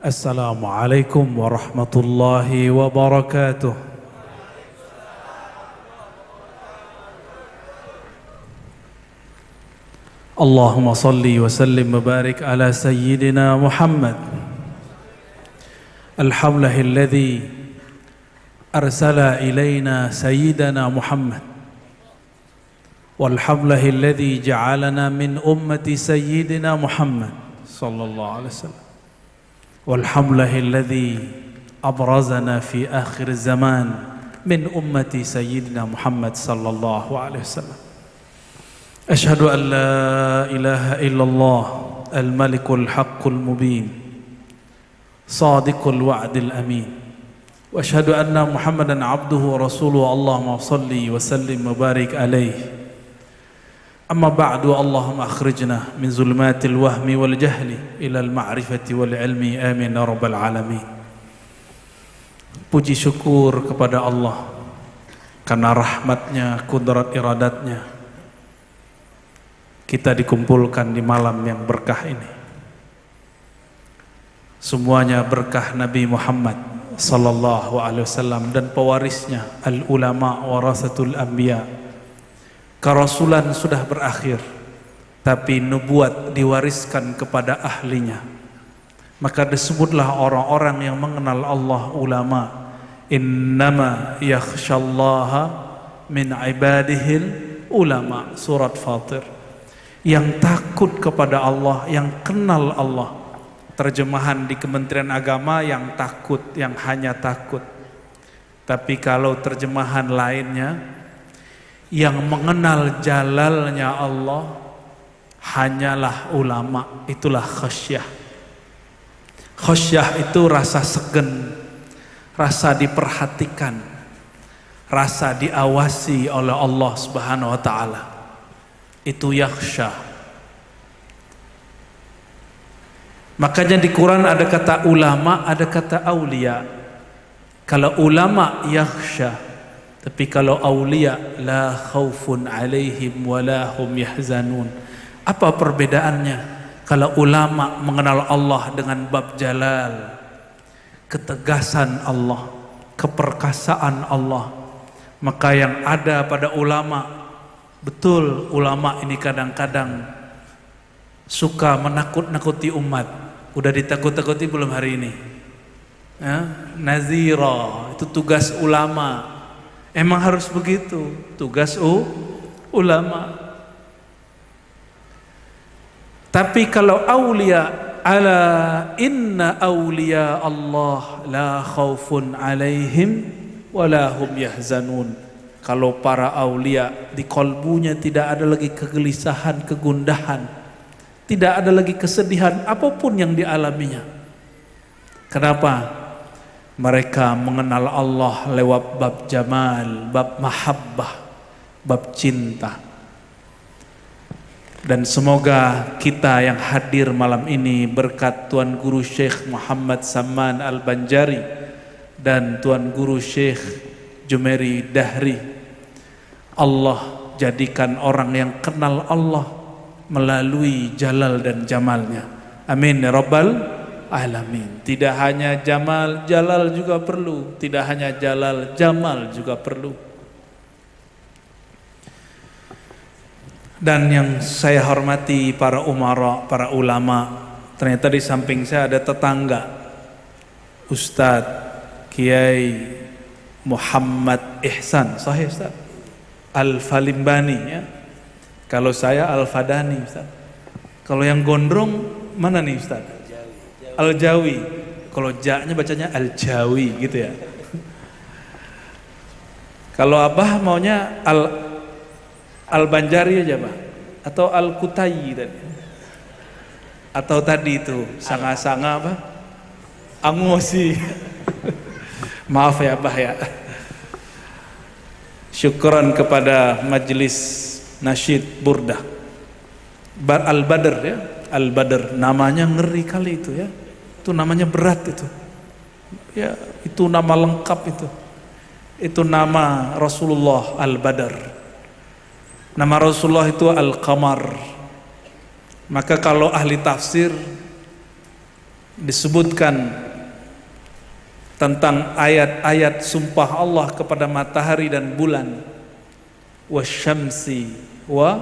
السلام عليكم ورحمة الله وبركاته. اللهم صل وسلم وبارك على سيدنا محمد الحمله الذي أرسل إلينا سيدنا محمد والحمله الذي جعلنا من أمة سيدنا محمد صلى الله عليه وسلم والحمله الذي أبرزنا في آخر الزمان من أمة سيدنا محمد صلى الله عليه وسلم. أشهد أن لا إله إلا الله الملك الحق المبين صادق الوعد الأمين وأشهد أن محمدا عبده ورسوله اللهم صل وسلم وبارك عليه. أما بعد اللهم أخرجنا من ظلمات الوهم والجهل إلى المعرفة والعلم آمين يا رب العالمين. Puji syukur kepada Allah karena rahmatnya, kudrat iradatnya kita dikumpulkan di malam yang berkah ini. Semuanya berkah Nabi Muhammad sallallahu alaihi wasallam dan pewarisnya, al ulama warasatul anbiya. Kerasulan sudah berakhir, tapi nubuat diwariskan kepada ahlinya. Maka disebutlah orang-orang yang mengenal Allah ulama. Innama yakhshallaha min ibadihil ulama, surat Fatir. Yang takut kepada Allah, yang kenal Allah. Terjemahan di Kementerian Agama, yang takut, yang hanya takut. Tapi kalau terjemahan lainnya, yang mengenal jalalnya Allah hanyalah ulama. Itulah khasyah. Khasyah itu rasa segen, rasa diperhatikan, rasa diawasi oleh Allah Subhanahu wa taala. Itu yakhsha. Makanya di Quran ada kata ulama, ada kata aulia. Kalau ulama yakhsha, tapi kalau aulia la khaufun alaihim wala hum yahzanun. Apa perbedaannya? Kalau ulama mengenal Allah dengan bab jalal, ketegasan Allah, keperkasaan Allah, maka yang ada pada ulama, betul ulama ini kadang-kadang suka menakut-nakuti umat. Udah ditakut-takuti belum hari ini? Ya? Nazira, itu tugas ulama. Emang harus begitu, tugas ulama. Tapi kalau aulia, ala inna aulia Allah la khaufun alaihim wala hum yahzanun. Kalau para aulia di kolbunya tidak ada lagi kegelisahan, kegundahan, tidak ada lagi kesedihan apapun yang dialaminya. Kenapa? Mereka mengenal Allah lewat bab jamal, bab mahabbah, bab cinta. Dan semoga kita yang hadir malam ini berkat Tuan Guru Syekh Muhammad Saman Al-Banjari dan Tuan Guru Syekh Jumeri Dahri, Allah jadikan orang yang kenal Allah melalui jalal dan jamalnya. Amin ya rabbal alamin. Tidak hanya jamal, jalal juga perlu. Tidak hanya jalal, jamal juga perlu. Dan yang saya hormati para umara, para ulama, ternyata di samping saya ada tetangga Ustadz Kiai Muhammad Ihsan, sahih Ustadz, Al-Falimbani ya. Kalau saya Al-Fadani Ustadz. Kalau yang gondrong mana nih Ustadz? Al-Jawi. Kalau ja-nya bacanya Al-Jawi gitu ya. Kalau Abah maunya Al-Banjari aja Bah, atau Al-Kutai tadi. Atau tadi itu sanga-sanga apa? Angosi. Maaf ya Bah ya. Syukran kepada Majelis Nasyid Burdah Al-Badr ya. Al-Badr, namanya ngeri kali itu ya. Itu namanya berat itu. Ya, itu nama lengkap itu. Itu nama Rasulullah Al-Badr. Nama Rasulullah itu Al-Qamar. Maka kalau ahli tafsir disebutkan tentang ayat-ayat sumpah Allah kepada matahari dan bulan. Wasyamsi wa,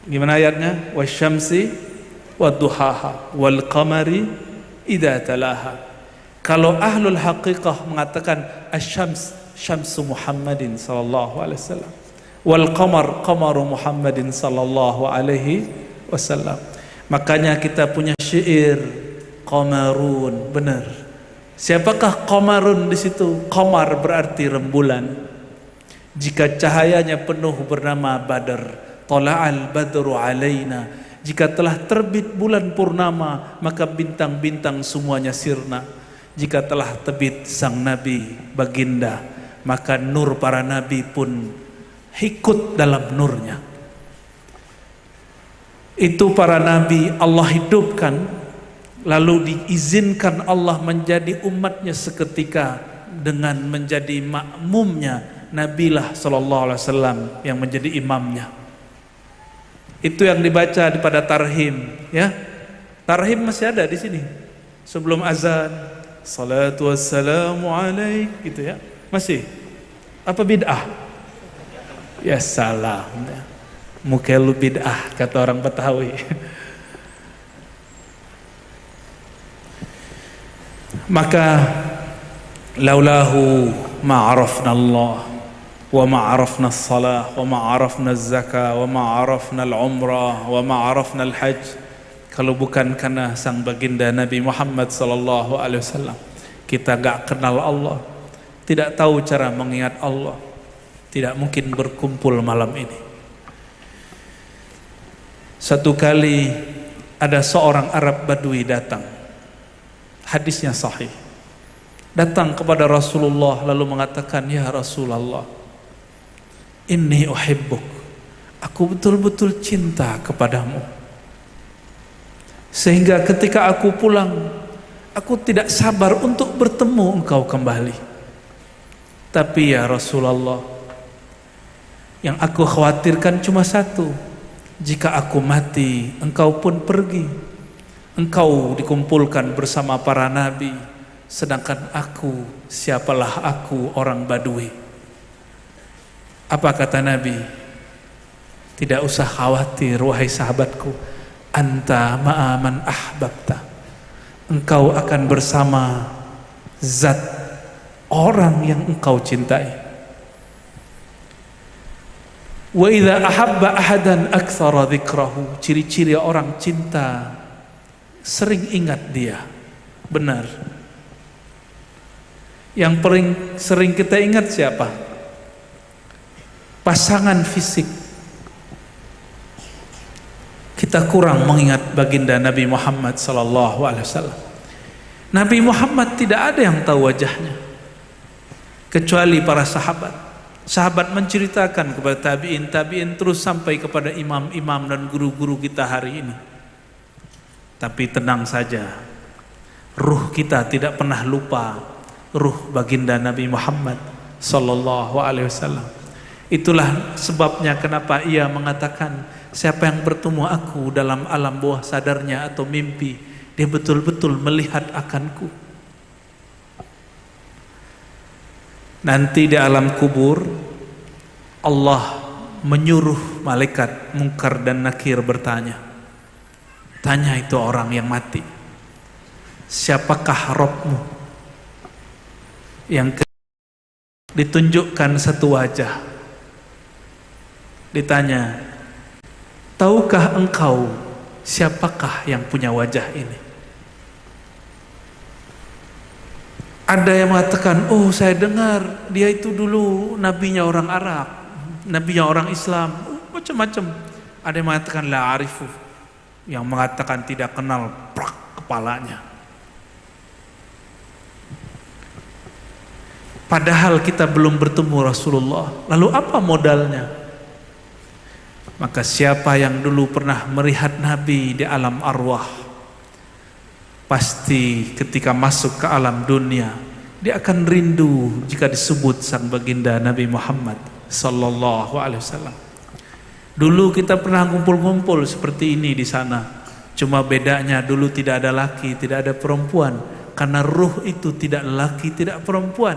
gimana ayatnya? Wasyamsi wa duhaha wal qamari idza talaha. Kalau ahlul haqiqah mengatakan asyams, syamsu Muhammadin sallallahu alaihi wasallam, wal qamar, qamaru Muhammadin sallallahu alaihi wasallam. Makanya kita punya syair qamarun, benar. Siapakah qamarun di situ? Qamar berarti rembulan. Jika cahayanya penuh bernama Badr, tala'al badru alaina. Jika telah terbit bulan purnama, maka bintang-bintang semuanya sirna. Jika telah terbit sang nabi baginda, maka nur para nabi pun ikut dalam nurnya. Itu para nabi Allah hidupkan, lalu diizinkan Allah menjadi umatnya seketika dengan menjadi makmumnya Nabilah sallallahu alaihi wasallam yang menjadi imamnya. Itu yang dibaca pada tarhim, ya. Tarhim masih ada di sini. Sebelum azan, salatu wassalamu alaik, gitu ya. Masih. Apa bid'ah? Ya salam. Mukelu bid'ah kata orang Betawi. Maka laulahu ma'arafna Allah wa ma'arafna as-salah wa ma'arafna az-zakah wa ma'arafna al-umrah wa ma'arafna al-hajj. Kalau bukan karena sang baginda Nabi Muhammad sallallahu alaihi wasallam, kita gak kenal Allah, tidak tahu cara mengingat Allah, tidak mungkin berkumpul malam ini. Satu kali ada seorang Arab Badui datang, hadisnya sahih, datang kepada Rasulullah lalu mengatakan, ya Rasulullah, inni uhibbuk, aku betul-betul cinta kepadamu, sehingga ketika aku pulang, aku tidak sabar untuk bertemu engkau kembali. Tapi ya Rasulullah, yang aku khawatirkan cuma satu, jika aku mati, engkau pun pergi, engkau dikumpulkan bersama para nabi, sedangkan aku, siapalah aku, orang Badui. Apa kata Nabi? Tidak usah khawatir wahai sahabatku, anta ma'aman ahbabta, engkau akan bersama zat orang yang engkau cintai. Wa idza ahabba ahadan aktsara dzikrahu, ciri-ciri orang cinta sering ingat dia. Benar. Yang paling sering kita ingat siapa? Pasangan fisik. Kita kurang mengingat baginda Nabi Muhammad sallallahu alaihi wasallam. Nabi Muhammad tidak ada yang tahu wajahnya kecuali para sahabat. Sahabat menceritakan kepada tabi'in, tabi'in terus sampai kepada imam-imam dan guru-guru kita hari ini. Tapi tenang saja, ruh kita tidak pernah lupa ruh baginda Nabi Muhammad sallallahu alaihi wasallam. Itulah sebabnya kenapa ia mengatakan, siapa yang bertemu aku dalam alam bawah sadarnya atau mimpi, dia betul-betul melihat akanku. Nanti di alam kubur Allah menyuruh malaikat Munkar dan Nakir bertanya. Tanya itu orang yang mati, siapakah Rabbmu? Yang ditunjukkan satu wajah. Ditanya, tahukah engkau siapakah yang punya wajah ini? Ada yang mengatakan, oh saya dengar dia itu dulu nabinya orang Arab, nabinya orang Islam, macam-macam. Ada yang mengatakan la arifu, yang mengatakan tidak kenal, prak kepalanya. Padahal kita belum bertemu Rasulullah. Lalu apa modalnya? Maka siapa yang dulu pernah melihat Nabi di alam arwah, pasti ketika masuk ke alam dunia dia akan rindu jika disebut sang baginda Nabi Muhammad sallallahu alaihi wasallam. Dulu kita pernah kumpul-kumpul seperti ini di sana, Cuma bedanya dulu tidak ada laki, tidak ada perempuan. Karena ruh itu tidak laki, tidak perempuan.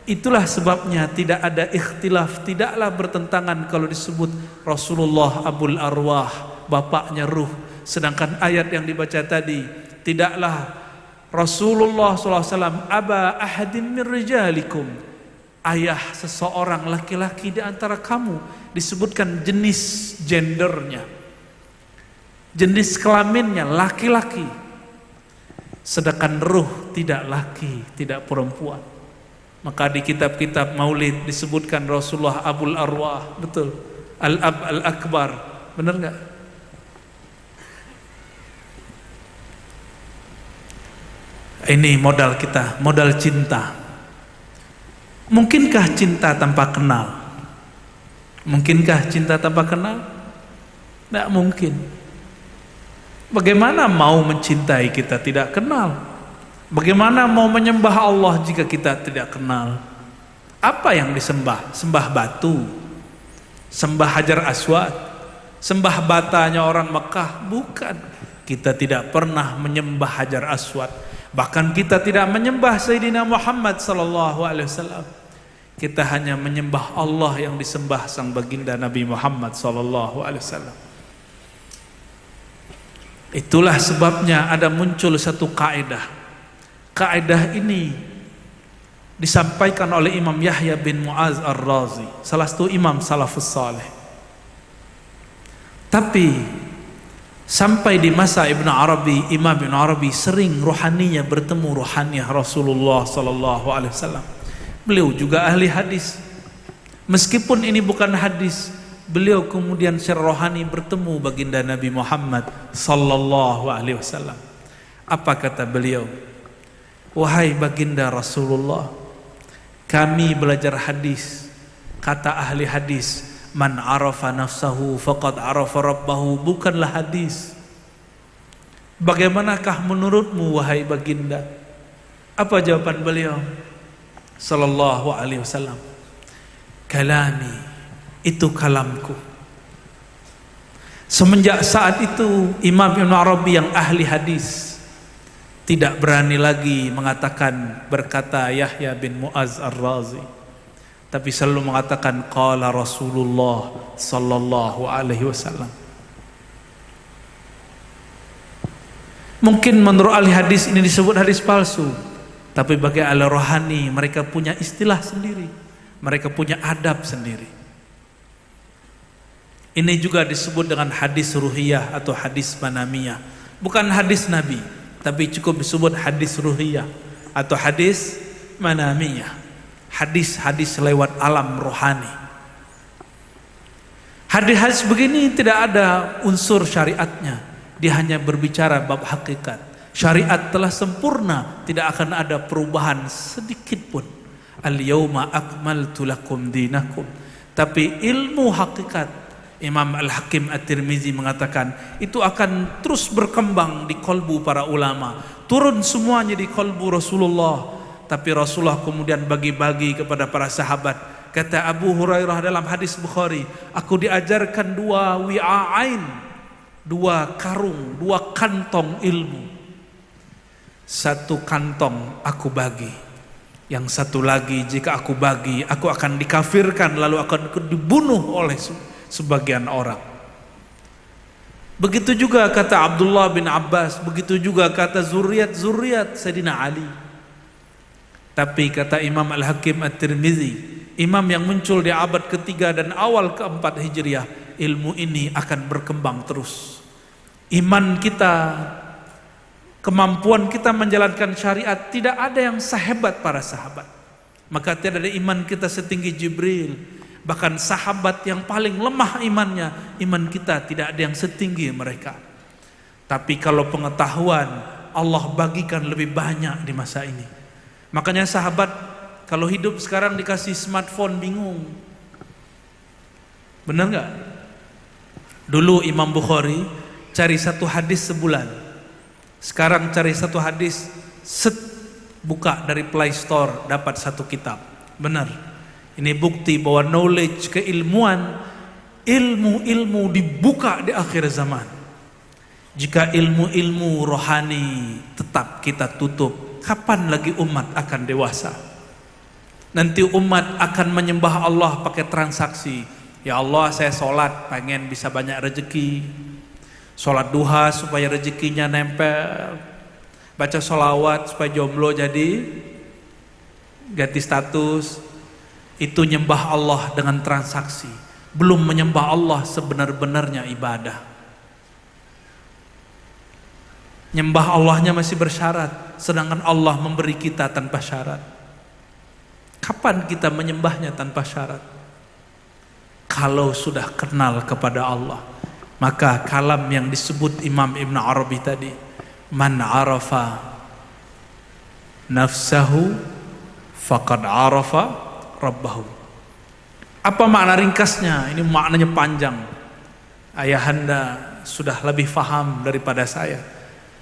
Itulah sebabnya tidak ada ikhtilaf, tidaklah bertentangan kalau disebut Rasulullah Abul Arwah, bapaknya ruh. Sedangkan ayat yang dibaca tadi, tidaklah Rasulullah SAW aba ahadin min rijalikum, ayah seseorang laki-laki di antara kamu. Disebutkan jenis gendernya, jenis kelaminnya laki-laki. Sedangkan ruh tidak laki, tidak perempuan. Maka di kitab-kitab maulid disebutkan Rasulullah Abul Arwah, betul, Al-Ab Al-Akbar, benar nggak? Ini modal kita, modal cinta. Mungkinkah cinta tanpa kenal? Mungkinkah cinta tanpa kenal? Tidak mungkin. Bagaimana mau mencintai kita tidak kenal? Bagaimana mau menyembah Allah jika kita tidak kenal? Apa yang disembah? Sembah batu, sembah Hajar Aswad, sembah batanya orang Mekah? Bukan. Kita tidak pernah menyembah Hajar Aswad. Bahkan kita tidak menyembah Sayyidina Muhammad sallallahu alaihi wasallam. Kita hanya menyembah Allah yang disembah sang baginda Nabi Muhammad sallallahu alaihi wasallam. Itulah sebabnya ada muncul satu kaidah. Kaidah ini disampaikan oleh Imam Yahya bin Mu'az Ar-Razi, salah satu imam salafus saleh. Tapi sampai di masa Ibn Arabi, Imam Ibn Arabi sering rohaninya bertemu rohaniah Rasulullah sallallahu alaihi wasallam. Beliau juga ahli hadis. Meskipun ini bukan hadis, beliau kemudian secara rohani bertemu baginda Nabi Muhammad sallallahu alaihi wasallam. Apa kata beliau? Wahai baginda Rasulullah, kami belajar hadis. Kata ahli hadis, man arafa nafsahu faqad arafa rabbahu, bukanlah hadis. Bagaimanakah menurutmu wahai baginda? Apa jawaban beliau sallallahu alaihi wasallam? Kalami, itu kalamku. Semenjak saat itu Imam Ibn Arabi yang ahli hadis tidak berani lagi mengatakan berkata Yahya bin Mu'az Ar-Razi, tapi selalu mengatakan qala Rasulullah sallallahu alaihi wasallam. Mungkin menurut ahli hadis ini disebut hadis palsu, tapi bagi ahli rohani mereka punya istilah sendiri, mereka punya adab sendiri. Ini juga disebut dengan hadis ruhiyah atau hadis manamiyah. Bukan hadis Nabi, tapi cukup disebut hadis ruhiyah atau hadis manamiyah. Hadis-hadis lewat alam rohani. Hadis-hadis begini tidak ada unsur syariatnya. Dia hanya berbicara bab hakikat. Syariat telah sempurna, tidak akan ada perubahan sedikit pun. Al-yawma akmaltu lakum dinakum. Tapi ilmu hakikat, Imam Al-Hakim At-Tirmizi mengatakan itu akan terus berkembang di kolbu para ulama. Turun semuanya di kolbu Rasulullah, tapi Rasulullah kemudian bagi-bagi kepada para sahabat. Kata Abu Hurairah dalam hadis Bukhari, aku diajarkan dua wi'ain, dua karung, dua kantong ilmu. Satu kantong aku bagi, yang satu lagi jika aku bagi aku akan dikafirkan lalu akan dibunuh oleh sebagian orang. Begitu juga kata Abdullah bin Abbas, begitu juga kata zuriat Sayyidina Ali. Tapi kata Imam Al-Hakim At-Tirmizi, imam yang muncul di abad ketiga dan awal keempat Hijriah, ilmu ini akan berkembang terus. Iman kita, kemampuan kita menjalankan syariat tidak ada yang sehebat para sahabat. Maka tidak ada iman kita setinggi Jibril. Bahkan sahabat yang paling lemah imannya, iman kita tidak ada yang setinggi mereka. Tapi kalau pengetahuan, Allah bagikan lebih banyak di masa ini. Makanya sahabat kalau hidup sekarang dikasih smartphone bingung. Benar nggak? Dulu Imam Bukhari cari satu hadis sebulan. Sekarang cari satu hadis, buka dari Play Store dapat satu kitab. Benar. Ini bukti bahwa knowledge, keilmuan, ilmu dibuka di akhir zaman. Jika ilmu-ilmu rohani tetap kita tutup, kapan lagi umat akan dewasa? Nanti umat akan menyembah Allah pakai transaksi. Ya Allah, saya sholat pengen bisa banyak rezeki, sholat duha supaya rezekinya nempel, baca sholawat supaya jomblo jadi ganti status. Itu nyembah Allah dengan transaksi, belum menyembah Allah sebenar-benarnya ibadah. Nyembah Allahnya masih bersyarat, sedangkan Allah memberi kita tanpa syarat. Kapan kita menyembahnya tanpa syarat? Kalau sudah kenal kepada Allah. Maka kalam yang disebut Imam Ibn Arabi tadi, man arafa nafsahu faqad arafa rabbahu. Apa makna ringkasnya? Ini maknanya panjang. Ayahanda sudah lebih faham daripada saya,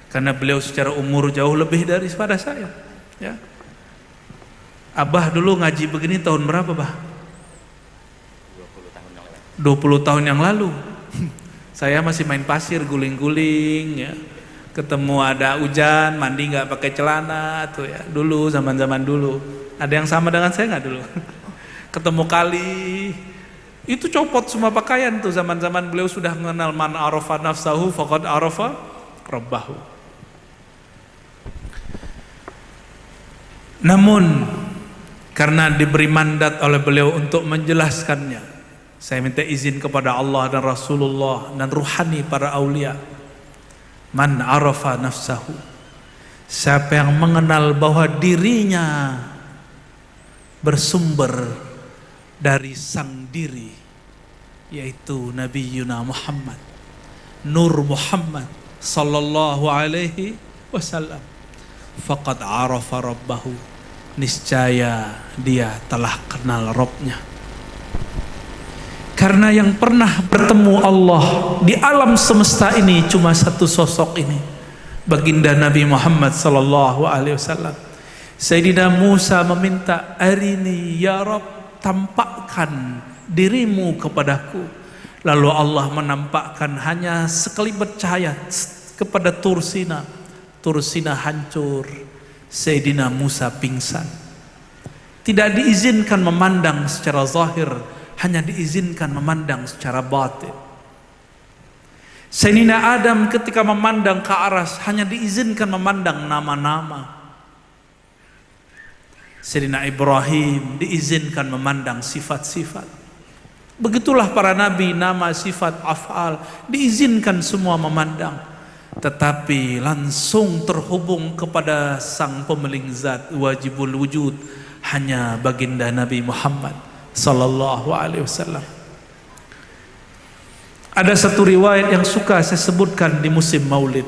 karena beliau secara umur jauh lebih daripada saya, ya. Abah dulu ngaji begini tahun berapa, Bah? 20 tahun yang lalu. Saya masih main pasir, guling-guling, ya. Ketemu ada hujan, mandi nggak pakai celana tuh, ya. Dulu, zaman-zaman dulu. Ada yang sama dengan saya nggak dulu? Ketemu kali, itu copot semua pakaian tuh. Zaman-zaman beliau sudah mengenal man arafa nafsahu faqad arafa rabbahu. Namun karena diberi mandat oleh beliau untuk menjelaskannya, saya minta izin kepada Allah dan Rasulullah dan ruhani para aulia. Man arafa nafsahu, siapa yang mengenal bahwa dirinya bersumber dari sang diri, yaitu Nabi Yuna Muhammad, Nur Muhammad sallallahu alaihi wasallam, faqad arafa rabbahu, niscaya dia telah kenal Rabbnya. Karena yang pernah bertemu Allah di alam semesta ini cuma satu sosok ini, baginda Nabi Muhammad sallallahu alaihi wasallam. Sayyidina Musa meminta, arini ya Rabb, tampakkan dirimu kepadaku. Lalu Allah menampakkan hanya sekelibet cahaya kepada Tursina. Tursina hancur, Sayyidina Musa pingsan. Tidak diizinkan memandang secara zahir, hanya diizinkan memandang secara batin. Sayyidina Adam ketika memandang ke aras hanya diizinkan memandang nama-nama. Sayyidina Ibrahim diizinkan memandang sifat-sifat. Begitulah para nabi, nama, sifat, af'al diizinkan semua memandang. Tetapi langsung terhubung kepada sang pemilik zat wajibul wujud hanya baginda Nabi Muhammad sallallahu alaihi wasallam. Ada satu riwayat yang suka saya sebutkan di musim Maulid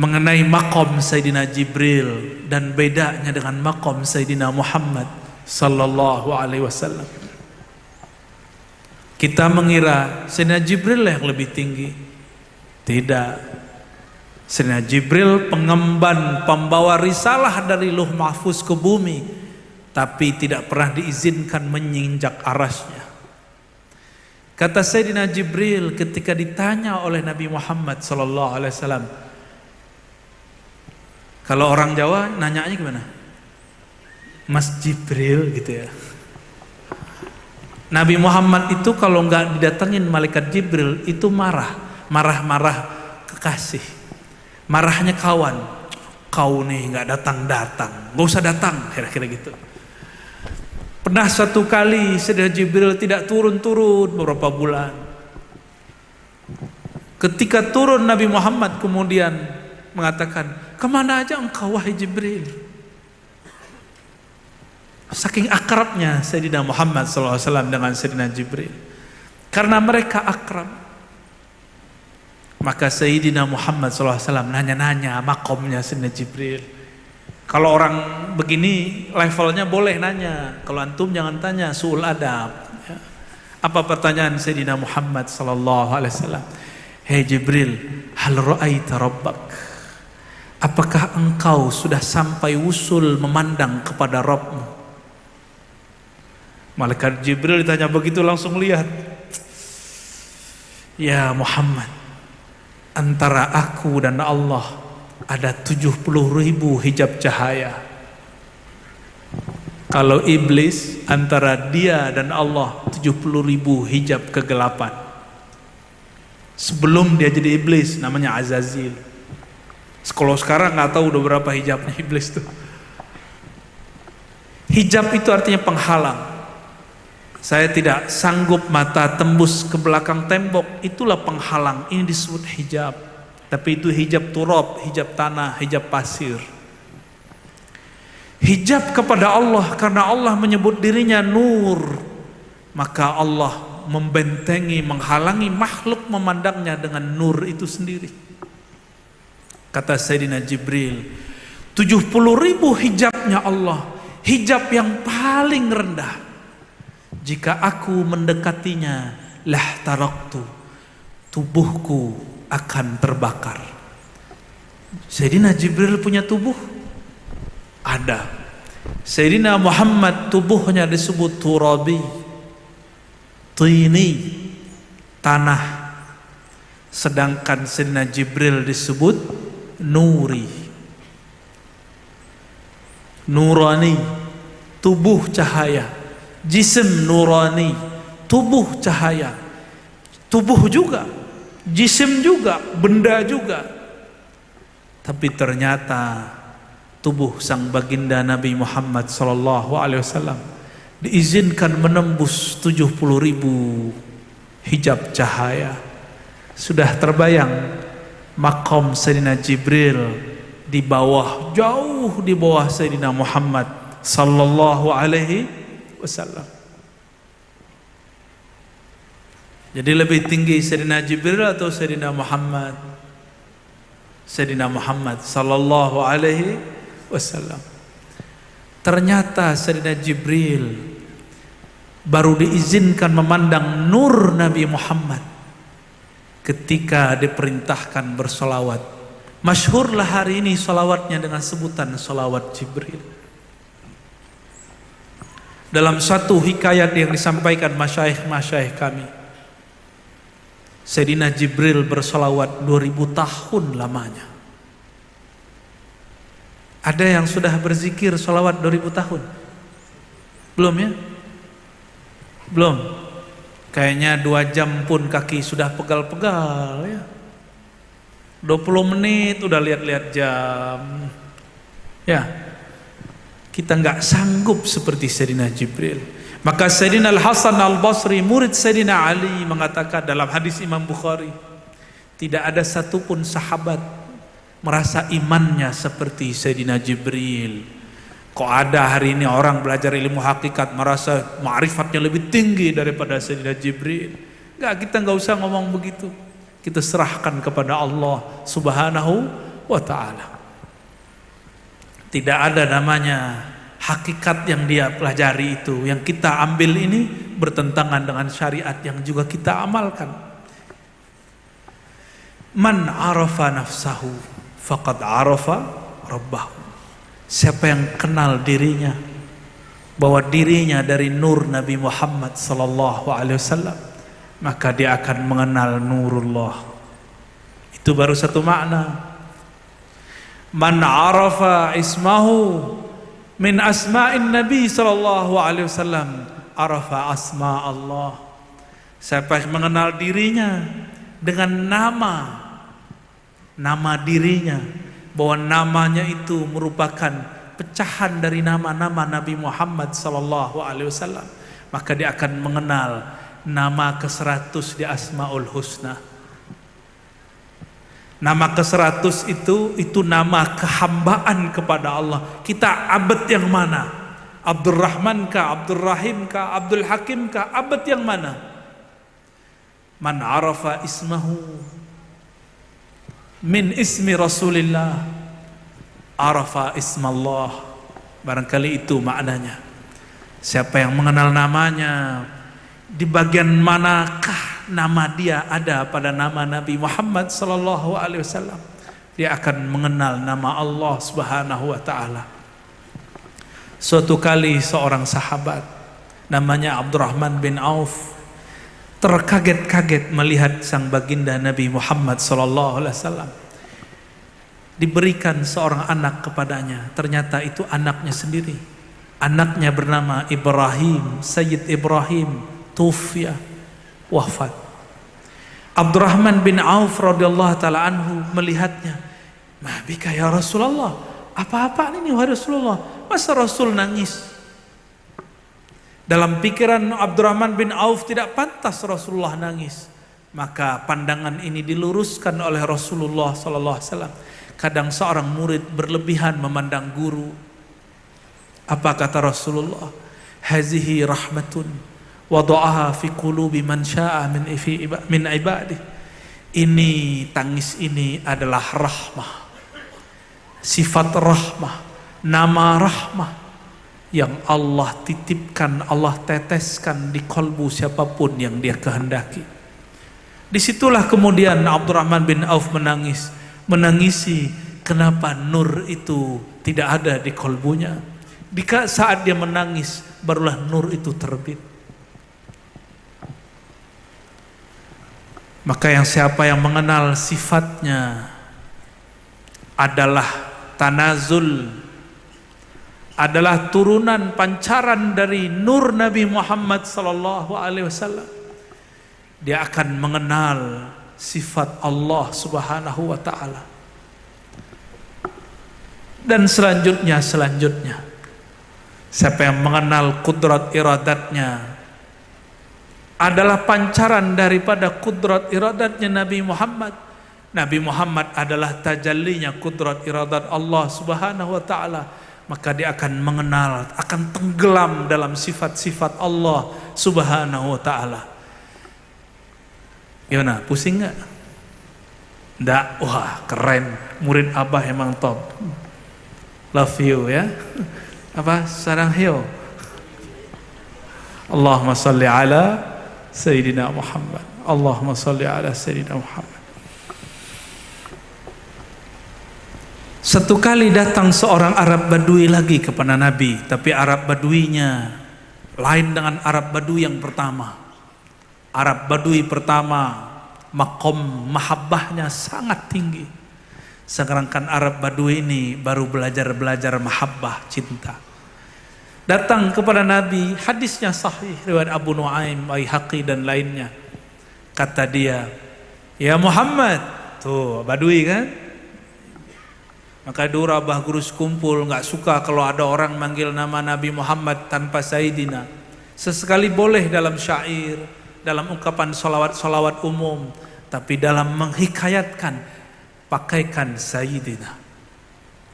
mengenai maqam Sayyidina Jibril dan bedanya dengan maqam Sayyidina Muhammad sallallahu alaihi wasallam. Kita mengira Sayyidina Jibril yang lebih tinggi. Tidak. Sayyidina Jibril pengemban, pembawa risalah dari Lauh Mahfuz ke bumi, tapi tidak pernah diizinkan menginjak arasnya. Kata Sayyidina Jibril ketika ditanya oleh Nabi Muhammad sallallahu alaihi wasallam, kalau orang Jawa nanyanya gimana? Mas Jibril gitu ya. Nabi Muhammad itu kalau nggak didatengin malaikat Jibril itu marah kekasih, marahnya kawan. Kau nih nggak datang, nggak usah datang, kira-kira gitu. Pernah satu kali Sayyidina Jibril tidak turun beberapa bulan. Ketika turun Nabi Muhammad kemudian mengatakan, kemana aja engkau wahai Jibril? Saking akrabnya Sayyidina Muhammad SAW dengan Sayyidina Jibril. Karena mereka akrab, maka Sayyidina Muhammad SAW nanya-nanya makomnya Sayyidina Jibril. Kalau orang begini levelnya boleh nanya, kalau antum jangan tanya, su'ul adab. Apa pertanyaan Sayyidina Muhammad SAW? Hei Jibril, hal ra'aita rabbak? Apakah engkau sudah sampai usul memandang kepada Rabbmu? Malaikat Jibril ditanya begitu langsung lihat. Ya Muhammad, antara aku dan Allah ada 70.000 hijab cahaya. Kalau iblis, antara dia dan Allah 70.000 hijab kegelapan. Sebelum dia jadi iblis, namanya Azazil. Kalau sekarang nggak tahu udah berapa hijabnya iblis tuh. Hijab itu artinya penghalang. Saya tidak sanggup mata tembus ke belakang tembok, itulah penghalang. Ini disebut hijab. Tapi itu hijab turab, hijab tanah, hijab pasir. Hijab kepada Allah, karena Allah menyebut dirinya nur, maka Allah membentengi, menghalangi makhluk memandangnya dengan nur itu sendiri. Kata Sayyidina Jibril, 70.000 hijabnya Allah, hijab yang paling rendah. Jika aku mendekatinya, lah taraktu, tubuhku akan terbakar. Sayyidina Jibril punya tubuh? Ada. Sayyidina Muhammad tubuhnya disebut turabi, tini, tanah. Sedangkan Sayyidina Jibril disebut nuri, nurani, tubuh cahaya. Jisim nurani, tubuh cahaya. Tubuh juga, jisim juga, benda juga. Tapi ternyata tubuh sang baginda Nabi Muhammad SAW diizinkan menembus 70.000 hijab cahaya. Sudah terbayang makom Sayyidina Jibril di bawah, jauh di bawah Sayyidina Muhammad sallallahu alaihi wasallam. Jadi lebih tinggi Sayyidina Jibril atau Sayyidina Muhammad? Sayyidina Muhammad sallallahu alaihi wasallam. Ternyata Sayyidina Jibril baru diizinkan memandang nur Nabi Muhammad ketika diperintahkan bersolawat. Masyhurlah hari ini solawatnya dengan sebutan solawat Jibril. Dalam satu hikayat yang disampaikan masyaikh kami, Sayyidina Jibril bersolawat 2000 tahun lamanya. Ada yang sudah berzikir solawat 2000 tahun? Belum ya? Belum. Kayaknya 2 jam pun kaki sudah pegal-pegal ya. 20 menit udah lihat-lihat jam. Ya. Kita nggak sanggup seperti Sayyidina Jibril. Maka Sayyidina Al-Hasan Al-Basri, murid Sayyidina Ali, mengatakan dalam hadis Imam Bukhari, tidak ada satupun sahabat merasa imannya seperti Sayyidina Jibril. Kok ada hari ini orang belajar ilmu hakikat merasa ma'rifatnya lebih tinggi daripada Sayyidina Jibril? Enggak, kita nggak usah ngomong begitu. Kita serahkan kepada Allah Subhanahu wa ta'ala. Tidak ada namanya hakikat yang dia pelajari itu, yang kita ambil ini bertentangan dengan syariat yang juga kita amalkan. Man arafa nafsahu faqad arafa rabbahu. Siapa yang kenal dirinya bahwa dirinya dari nur Nabi Muhammad sallallahu alaihi wasallam, maka dia akan mengenal nurullah. Itu baru satu makna. Man arafa ismahu min asma'in Nabi sallallahu alaihi wasallam arafa asma Allah. Siapa yang mengenal dirinya dengan nama dirinya, bahwa namanya itu merupakan pecahan dari nama-nama Nabi Muhammad sallallahu alaihi wasallam, maka dia akan mengenal nama ke-100 di Asmaul Husna. Nama ke-100 itu nama kehambaan kepada Allah. Kita abad yang mana? Abdurrahman kah, Abdul Rahim kah, Abdul Hakim kah? Abad yang mana? Man arafa ismahu min ismi Rasulillah arafa ismallah. Barangkali itu maknanya. Siapa yang mengenal namanya, di bagian manakah nama dia ada pada nama Nabi Muhammad sallallahu alaihi wasallam, dia akan mengenal nama Allah Subhanahu wa taala. Suatu kali seorang sahabat namanya Abdurrahman bin Auf terkaget-kaget melihat sang baginda Nabi Muhammad SAW. Diberikan seorang anak kepadanya, ternyata itu anaknya sendiri. Anaknya bernama Ibrahim, Sayyid Ibrahim, tufiya, wafat. Abdurrahman bin Auf radhiyallahu taala anhu melihatnya, "Ma bika ya Rasulullah? Apa-apa ini wahai Rasulullah? Masa Rasul nangis?" Dalam pikiran Abdurrahman bin Auf tidak pantas Rasulullah nangis. Maka pandangan ini diluruskan oleh Rasulullah sallallahu alaihi wasallam. Kadang seorang murid berlebihan memandang guru. Apa kata Rasulullah? Hazihi rahmatun wada'aha fi qulubi man syaa min ibadih. Ini tangis ini adalah rahmah. Sifat rahmah, nama rahmah yang Allah titipkan, Allah teteskan di kalbu siapapun yang Dia kehendaki. Disitulah kemudian Abdurrahman bin Auf menangisi kenapa nur itu tidak ada di kalbunya. Saat dia menangis barulah nur itu terbit. Maka siapa yang mengenal sifatnya adalah tanazul, adalah turunan pancaran dari nur Nabi Muhammad sallallahu alaihi wasallam, dia akan mengenal sifat Allah Subhanahu wa taala. Dan selanjutnya siapa yang mengenal kudrat iradatnya adalah pancaran daripada kudrat iradatnya Nabi Muhammad. Nabi Muhammad adalah tajallinya kudrat iradat Allah Subhanahu wa taala. Maka dia akan mengenal, akan tenggelam dalam sifat-sifat Allah Subhanahu wa ta'ala. Gimana? Pusing gak? Nggak? Wah keren, murid Abah emang top. Love you ya. Apa? Sarang hiyo. Allahumma salli ala Sayyidina Muhammad. Allahumma salli ala Sayyidina Muhammad. Satu kali datang seorang Arab Badui lagi kepada Nabi, tapi Arab Baduinya lain dengan Arab Badui yang pertama. Arab Badui pertama maqam mahabbahnya sangat tinggi. Sedangkan Arab Badui ini baru belajar mahabbah, cinta. Datang kepada Nabi, hadisnya sahih riwayat Abu Nuaim, Baihaqi dan lainnya. Kata dia, "Ya Muhammad," tuh Badui kan? Maka dulu Abah Guru sekumpul nggak suka kalau ada orang manggil nama Nabi Muhammad tanpa Sayyidina. Sesekali boleh dalam syair, dalam ungkapan salawat umum, tapi dalam menghikayatkan pakaikan Sayyidina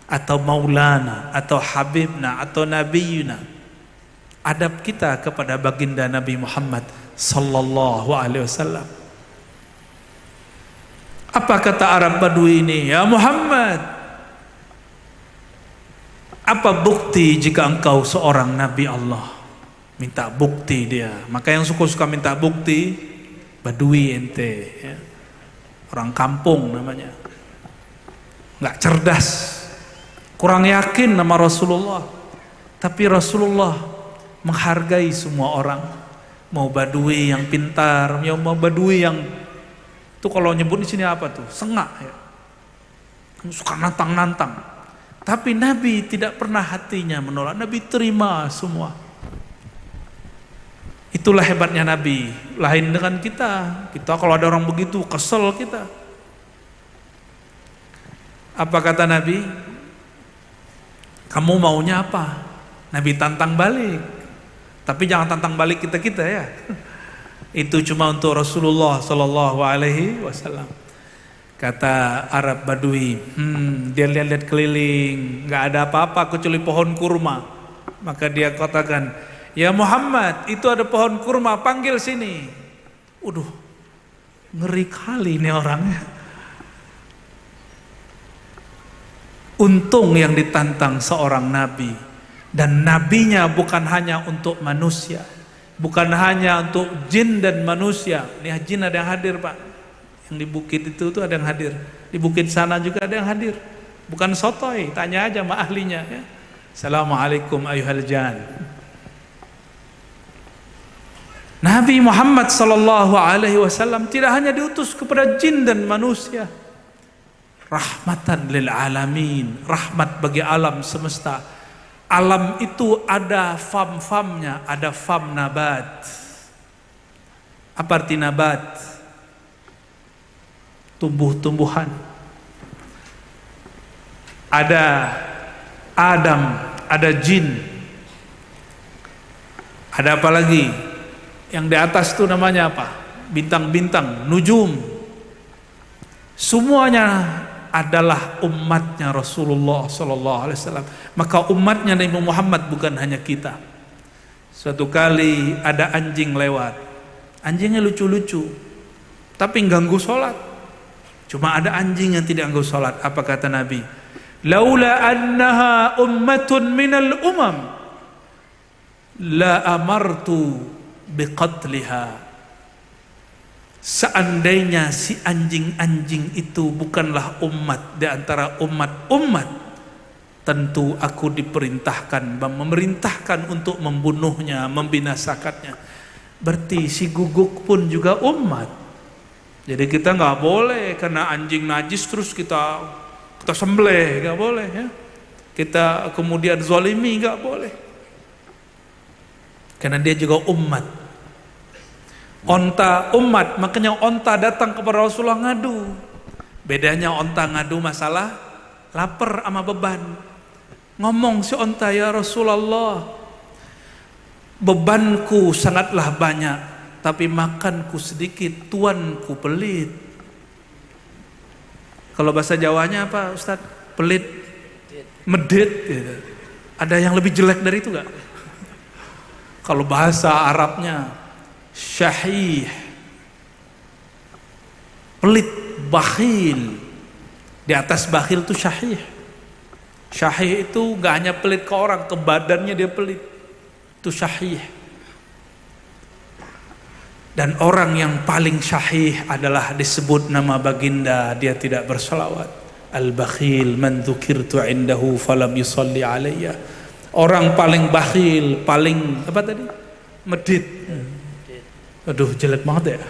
atau Maulana atau Habibna atau Nabiyuna. Adab kita kepada baginda Nabi Muhammad sallallahu alaihi wasallam. Apa kata Arab Badui ini? "Ya Muhammad, apa bukti jika engkau seorang Nabi Allah?" Minta bukti dia. Maka yang suka minta bukti Badui ente ya. Orang kampung namanya, nggak cerdas, kurang yakin nama Rasulullah. Tapi Rasulullah menghargai semua orang, mau Badui yang pintar, mau Badui yang tuh kalau nyebut di sini apa tuh sengak ya, suka nantang. Tapi Nabi tidak pernah hatinya menolak. Nabi terima semua. Itulah hebatnya Nabi. Lain dengan kita. Kita kalau ada orang begitu kesel kita. Apa kata Nabi? Kamu maunya apa? Nabi tantang balik. Tapi jangan tantang balik kita ya. Itu cuma untuk Rasulullah sallallahu alaihi wasallam. Kata Arab Badui, dia lihat-lihat keliling, nggak ada apa-apa kecuali pohon kurma. Maka dia katakan, "Ya Muhammad, itu ada pohon kurma, panggil sini." Uduh, ngeri kali ini orangnya. Untung yang ditantang seorang nabi, dan nabinya bukan hanya untuk manusia, bukan hanya untuk jin dan manusia. Ini jin ada yang hadir Pak. Di bukit itu ada yang hadir, di bukit sana juga ada yang hadir, bukan sotoy, tanya aja sama ahlinya ya. Assalamualaikum ayuhal jan. Nabi Muhammad sallallahu alaihi wasallam tidak hanya diutus kepada jin dan manusia, rahmatan lil alamin, rahmat bagi alam semesta. Alam itu ada fam-famnya, ada fam nabat. Apa arti nabat? Tumbuh-tumbuhan. Ada Adam, ada jin. Ada apa lagi? Yang di atas itu namanya apa? Bintang-bintang, nujum. Semuanya adalah umatnya Rasulullah sallallahu alaihi wasallam. Maka umatnya Nabi Muhammad bukan hanya kita. Suatu kali ada anjing lewat. Anjingnya lucu-lucu, tapi ganggu sholat. Cuma ada anjing yang tidak ganggu sholat. Apa kata Nabi? Laula annaha ummatun minal umam la amartu biqatliha. Seandainya si anjing-anjing itu bukanlah umat di antara umat-umat, tentu aku memerintahkan untuk membunuhnya, membinasakannya. Berarti si guguk pun juga umat. Jadi kita nggak boleh karena anjing najis terus kita sembelih, nggak boleh ya. Kita kemudian zalimi, nggak boleh. Karena dia juga umat. Onta umat, makanya onta datang kepada Rasulullah ngadu. Bedanya onta ngadu masalah lapar sama beban. Ngomong si onta, ya Rasulullah, bebanku sangatlah banyak, tapi makanku sedikit, tuanku pelit. Kalau bahasa Jawanya apa Ustaz? Pelit, medit gitu. Ada yang lebih jelek dari itu gak? Kalau bahasa Arabnya syahih, pelit, bakhil. Di atas bakhil itu syahih. Syahih itu gak hanya pelit ke orang, ke badannya dia pelit. Itu syahih. Dan orang yang paling syahih adalah disebut nama baginda, dia tidak bersalawat. Al-bakhil man dzukirtu indahu falam yusalli alayya. Orang paling bakhil, paling apa tadi? Medit. Aduh, jelek banget ya.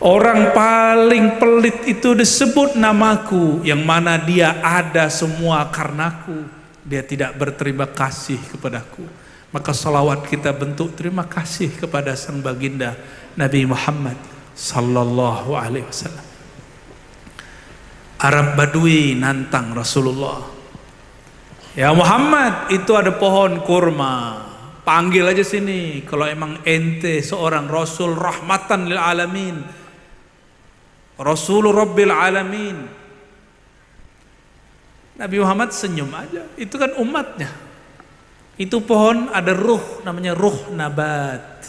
Orang paling pelit itu disebut namaku, yang mana dia ada semua karenaku. Dia tidak berterima kasih kepadaku. Maka salawat kita bentuk terima kasih kepada sang baginda Nabi Muhammad sallallahu alaihi wasallam. Arab Badui nantang Rasulullah. Ya Muhammad, itu ada pohon kurma. Panggil aja sini kalau emang ente seorang rasul rahmatan lil alamin. Rasul Rabbil alamin. Nabi Muhammad senyum aja. Itu kan umatnya. Itu pohon ada ruh, namanya ruh nabat.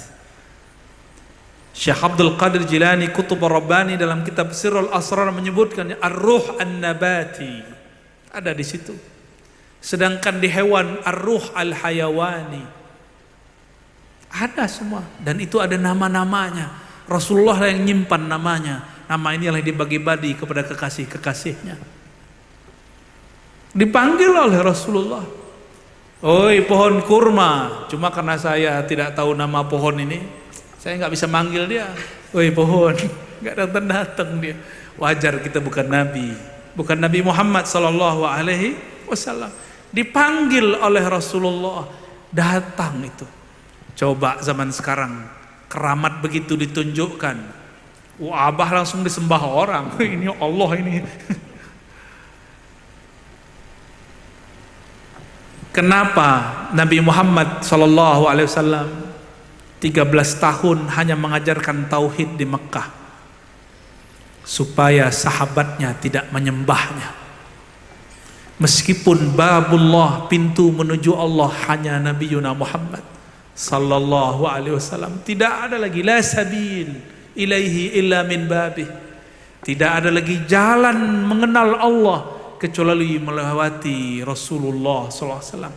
Syekh Abdul Qadir Jilani Qutb Rabbani dalam kitab Sirrul Asrar menyebutkan ar-ruh an-nabati. Ada di situ. Sedangkan di hewan ar-ruh al-hayawani. Ada semua. Dan itu ada nama-namanya. Rasulullah yang nyimpan namanya. Nama ini yang dibagi-bagi kepada kekasih-kekasihnya. Dipanggil oleh Rasulullah. Oi pohon kurma. Cuma karena saya tidak tahu nama pohon ini, saya nggak bisa manggil dia. Oi pohon, nggak datang dia. Wajar, kita bukan Nabi, bukan Nabi Muhammad sallallahu alaihi wasallam. Dipanggil oleh Rasulullah, datang itu. Coba zaman sekarang keramat begitu ditunjukkan, wah abah langsung disembah orang. Ini Allah ini. Kenapa Nabi Muhammad sallallahu alaihi wasallam 13 tahun hanya mengajarkan tauhid di Mekah? Supaya sahabatnya tidak menyembahnya. Meskipun babullah, pintu menuju Allah, hanya Nabi Muhammad sallallahu alaihi wasallam. Tidak ada lagi la sabil ilaihi illa min babih. Tidak ada lagi jalan mengenal Allah kecuali melewati Rasulullah SAW.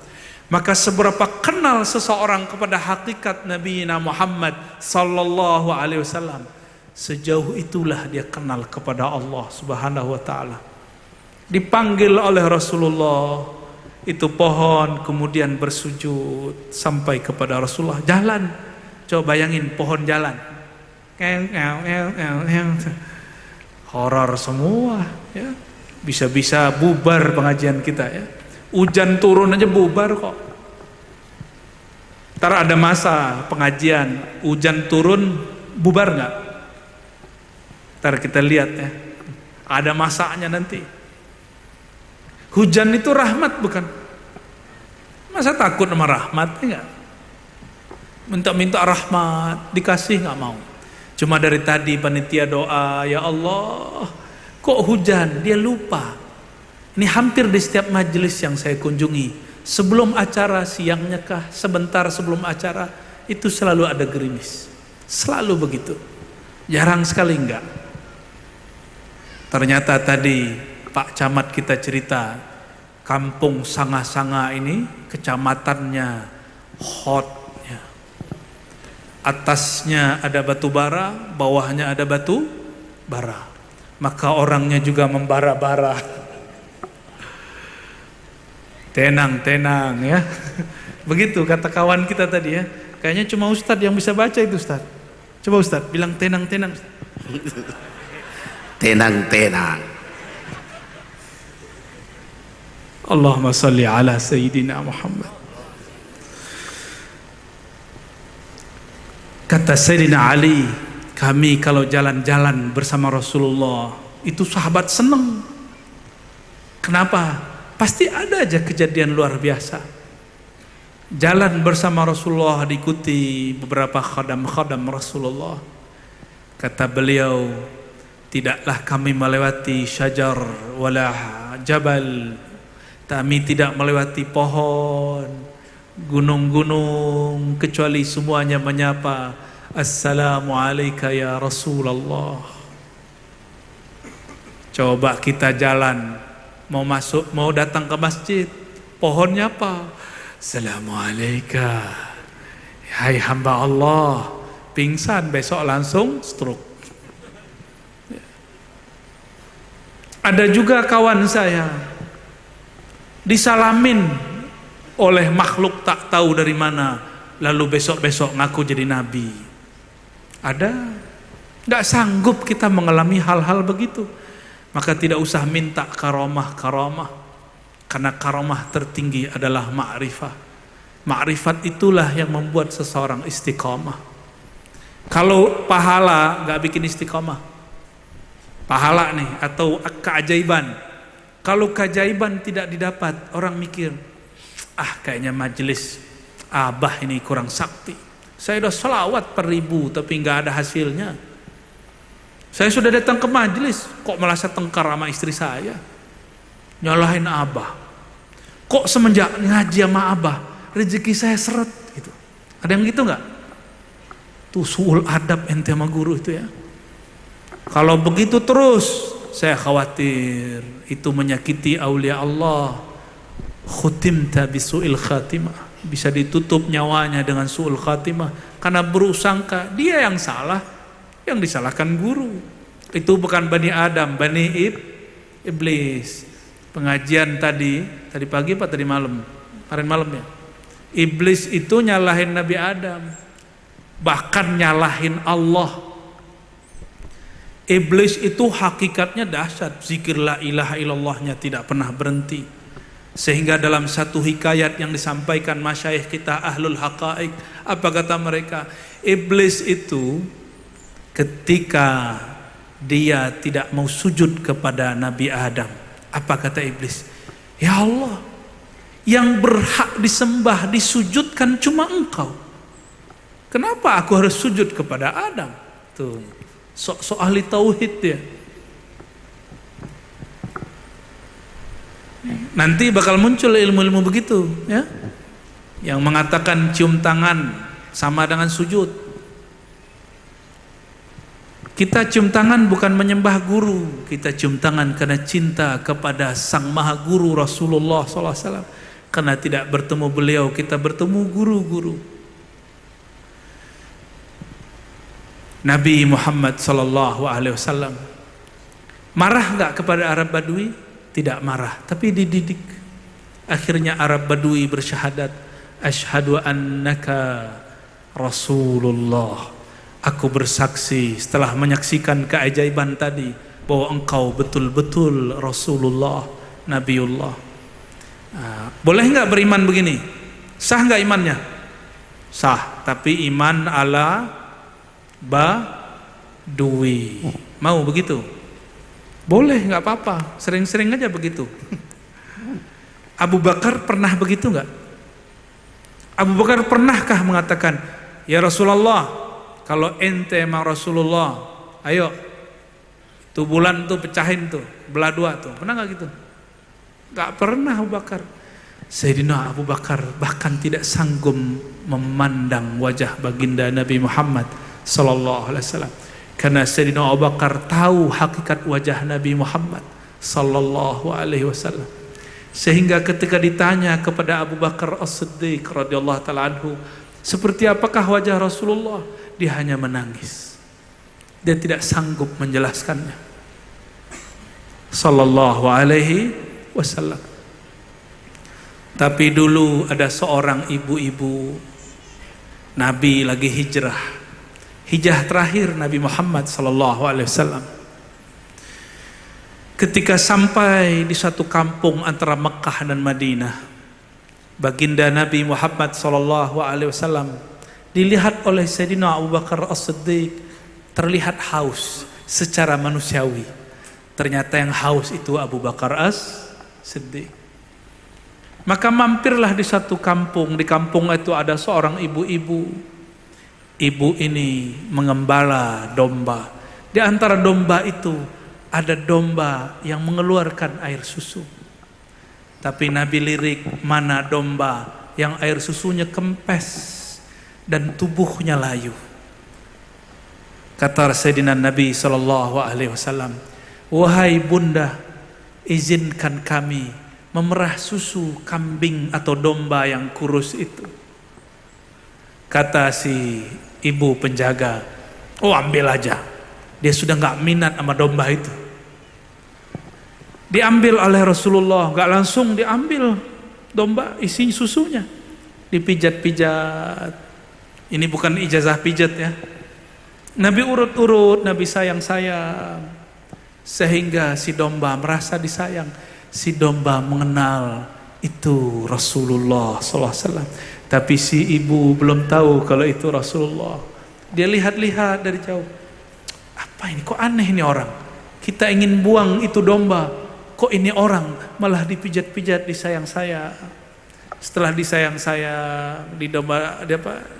Maka seberapa kenal seseorang kepada hakikat Nabi Muhammad sallallahu alaihi wasallam, sejauh itulah dia kenal kepada Allah Subhanahu wa taala. Dipanggil oleh Rasulullah, itu pohon kemudian bersujud sampai kepada Rasulullah, jalan. Coba bayangin pohon jalan. Horor semua ya. Bisa-bisa bubar pengajian kita ya. Hujan turun aja bubar kok. Ntar ada masa pengajian hujan turun bubar nggak? Ntar kita lihat ya. Ada masanya nanti. Hujan itu rahmat bukan? Masa takut sama rahmat enggak? Minta-minta rahmat dikasih nggak mau. Cuma dari tadi panitia doa, ya Allah, kok hujan? Dia lupa. Ini hampir di setiap majelis yang saya kunjungi, sebelum acara siangnya kah, sebentar sebelum acara, itu selalu ada gerimis. Selalu begitu. Jarang sekali enggak. Ternyata tadi Pak Camat kita cerita, kampung Sanga-Sanga ini kecamatannya hot ya. Atasnya ada batu bara, bawahnya ada batu bara. Maka orangnya juga membara-bara. Tenang ya. Begitu kata kawan kita tadi ya. Kayaknya cuma Ustadz yang bisa baca itu Ustadz. Coba Ustadz bilang tenang. Tenang. Allahumma salli ala Sayyidina Muhammad. Kata Sayyidina Ali, kami kalau jalan-jalan bersama Rasulullah itu sahabat senang. Kenapa? Pasti ada aja kejadian luar biasa. Jalan bersama Rasulullah diikuti beberapa khadam-khadam Rasulullah. Kata beliau, tidaklah kami melewati syajar wala jabal. Kami tidak melewati pohon, gunung-gunung, kecuali semuanya menyapa, Assalamualaikum ya Rasulullah. Coba kita jalan, mau masuk, mau datang ke masjid, pohonnya apa? Assalamualaikum. Hai hamba Allah, pingsan besok langsung stroke. Ada juga kawan saya disalamin oleh makhluk tak tahu dari mana, lalu besok-besok ngaku jadi nabi. Ada. Nggak sanggup kita mengalami hal-hal begitu. Maka tidak usah minta karamah, karena karamah tertinggi adalah ma'rifah. Ma'rifat itulah yang membuat seseorang istiqamah. Kalau pahala nggak bikin istiqamah, pahala nih atau keajaiban, kalau keajaiban tidak didapat, orang mikir, kayaknya majelis abah ini kurang sakti. Saya udah selawat per 1000 tapi nggak ada hasilnya. Saya sudah datang ke majelis, kok merasa tengkar sama istri saya, nyalahin abah. Kok semenjak ngaji sama abah, rezeki saya seret gitu. Ada yang gitu nggak? Tuh suul adab ente sama guru itu ya. Kalau begitu terus, saya khawatir itu menyakiti aulia Allah. Khutimta bisu'il khatimah, bisa ditutup nyawanya dengan su'ul khatimah karena berusangka dia yang salah. Yang disalahkan guru. Itu bukan Bani Adam, Bani Iblis. Pengajian tadi pagi apa tadi malam? Kemarin malam ya. Iblis itu nyalahin Nabi Adam, bahkan nyalahin Allah. Iblis itu hakikatnya dahsyat, zikir la ilaha illallahnya tidak pernah berhenti. Sehingga dalam satu hikayat yang disampaikan masyayikh kita ahlul haqa'iq, apa kata mereka? Iblis itu ketika dia tidak mau sujud kepada Nabi Adam, apa kata iblis? Ya Allah, yang berhak disembah, disujudkan cuma engkau. Kenapa aku harus sujud kepada Adam? Tuh, sok ahli tauhid ya. Nanti bakal muncul ilmu-ilmu begitu ya, yang mengatakan cium tangan sama dengan sujud. Kita cium tangan bukan menyembah guru, kita cium tangan karena cinta kepada Sang Maha Guru Rasulullah SAW. Karena tidak bertemu beliau, kita bertemu guru-guru. Nabi Muhammad SAW marah nggak kepada Arab Badui? Tidak marah, tapi dididik. Akhirnya Arab Badui bersyahadat, asyhadu annaka Rasulullah, aku bersaksi setelah menyaksikan keajaiban tadi bahwa engkau betul-betul Rasulullah, Nabiullah. Boleh nggak beriman begini? Sah nggak imannya? Sah, tapi iman ala Badui. Mau begitu? Boleh, nggak apa-apa. Sering-sering aja begitu. Abu Bakar pernah begitu nggak? Abu Bakar pernahkah mengatakan, ya Rasulullah, kalau ente emang Rasulullah, ayo, tuh bulan tuh pecahin tuh, belah dua tuh. Pernah nggak gitu? Nggak pernah Abu Bakar. Sayyidina Abu Bakar bahkan tidak sanggup memandang wajah baginda Nabi Muhammad sallallahu alaihi wasallam. Karena Sayyidina Abu Bakar tahu hakikat wajah Nabi Muhammad sallallahu alaihi wasallam. Sehingga ketika ditanya kepada Abu Bakar As-Siddiq radhiyallahu taala anhu, seperti apakah wajah Rasulullah? Dia hanya menangis. Dia tidak sanggup menjelaskannya. Sallallahu alaihi wasallam. Tapi dulu ada seorang ibu-ibu, Nabi lagi hijrah. Hijrah terakhir Nabi Muhammad sallallahu alaihi wasallam. Ketika sampai di satu kampung antara Mekah dan Madinah, baginda Nabi Muhammad sallallahu alaihi wasallam dilihat oleh Sayyidina Abu Bakar As-Siddiq terlihat haus secara manusiawi. Ternyata yang haus itu Abu Bakar As-Siddiq. Maka mampirlah di satu kampung. Di kampung itu ada seorang ibu-ibu. Ibu ini mengembala domba. Di antara domba itu ada domba yang mengeluarkan air susu. Tapi Nabi lirik, mana domba yang air susunya kempes dan tubuhnya layu. Kata Sayyidina Nabi SAW, wahai bunda, izinkan kami memerah susu kambing atau domba yang kurus itu. Kata si ibu penjaga, oh ambil aja. Dia sudah nggak minat sama domba itu. Diambil oleh Rasulullah, nggak langsung diambil domba isi susunya, dipijat-pijat. Ini bukan ijazah pijat ya. Nabi urut-urut, Nabi sayang-sayang, sehingga si domba merasa disayang. Si domba mengenal itu Rasulullah SAW. Tapi si ibu belum tahu kalau itu Rasulullah. Dia lihat-lihat dari jauh. Apa ini? Kok aneh ini orang? Kita ingin buang itu domba, kok ini orang malah dipijat-pijat, disayang-sayang. Setelah disayang-sayang,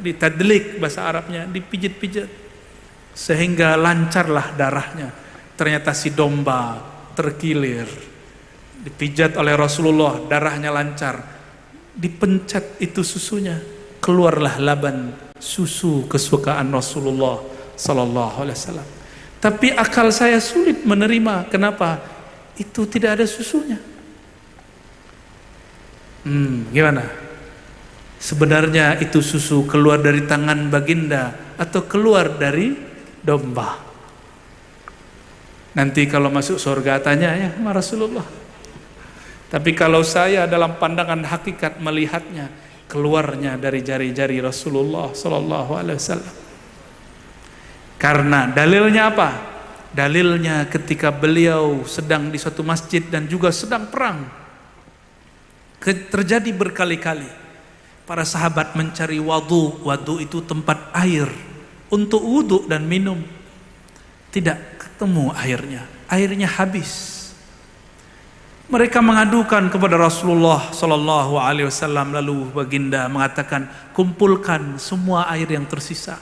ditadlik bahasa Arabnya, dipijat-pijat sehingga lancarlah darahnya. Ternyata si domba terkilir, dipijat oleh Rasulullah, darahnya lancar, dipencet itu susunya, keluarlah laban susu kesukaan Rasulullah sallallahu alaihi wasallam. Tapi akal saya sulit menerima. Kenapa? Itu tidak ada susunya. Gimana? Sebenarnya itu susu keluar dari tangan baginda atau keluar dari domba? Nanti kalau masuk surga tanya ya sama Rasulullah. Tapi kalau saya dalam pandangan hakikat melihatnya, keluarnya dari jari-jari Rasulullah sallallahu alaihi wasallam. Karena dalilnya apa? Dalilnya ketika beliau sedang di suatu masjid dan juga sedang perang, terjadi berkali-kali para sahabat mencari wadu. Wadu itu tempat air untuk wudu dan minum. Tidak ketemu airnya, airnya habis. Mereka mengadukan kepada Rasulullah sallallahu alaihi wasallam, lalu baginda mengatakan, kumpulkan semua air yang tersisa.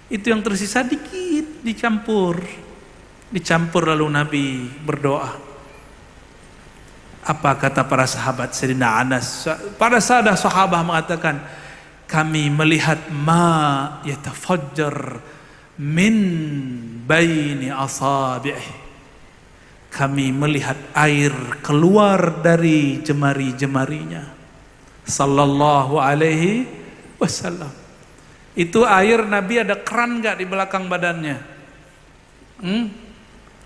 Itu yang tersisa dikit dicampur lalu Nabi berdoa. Apa kata para sahabat? Sayyidina Anas, para sahabat mengatakan, kami melihat ma yatafajjar min baini asabi'i. Kami melihat air keluar dari jemari-jemarinya sallallahu alaihi wasallam. Itu air Nabi ada keran nggak di belakang badannya?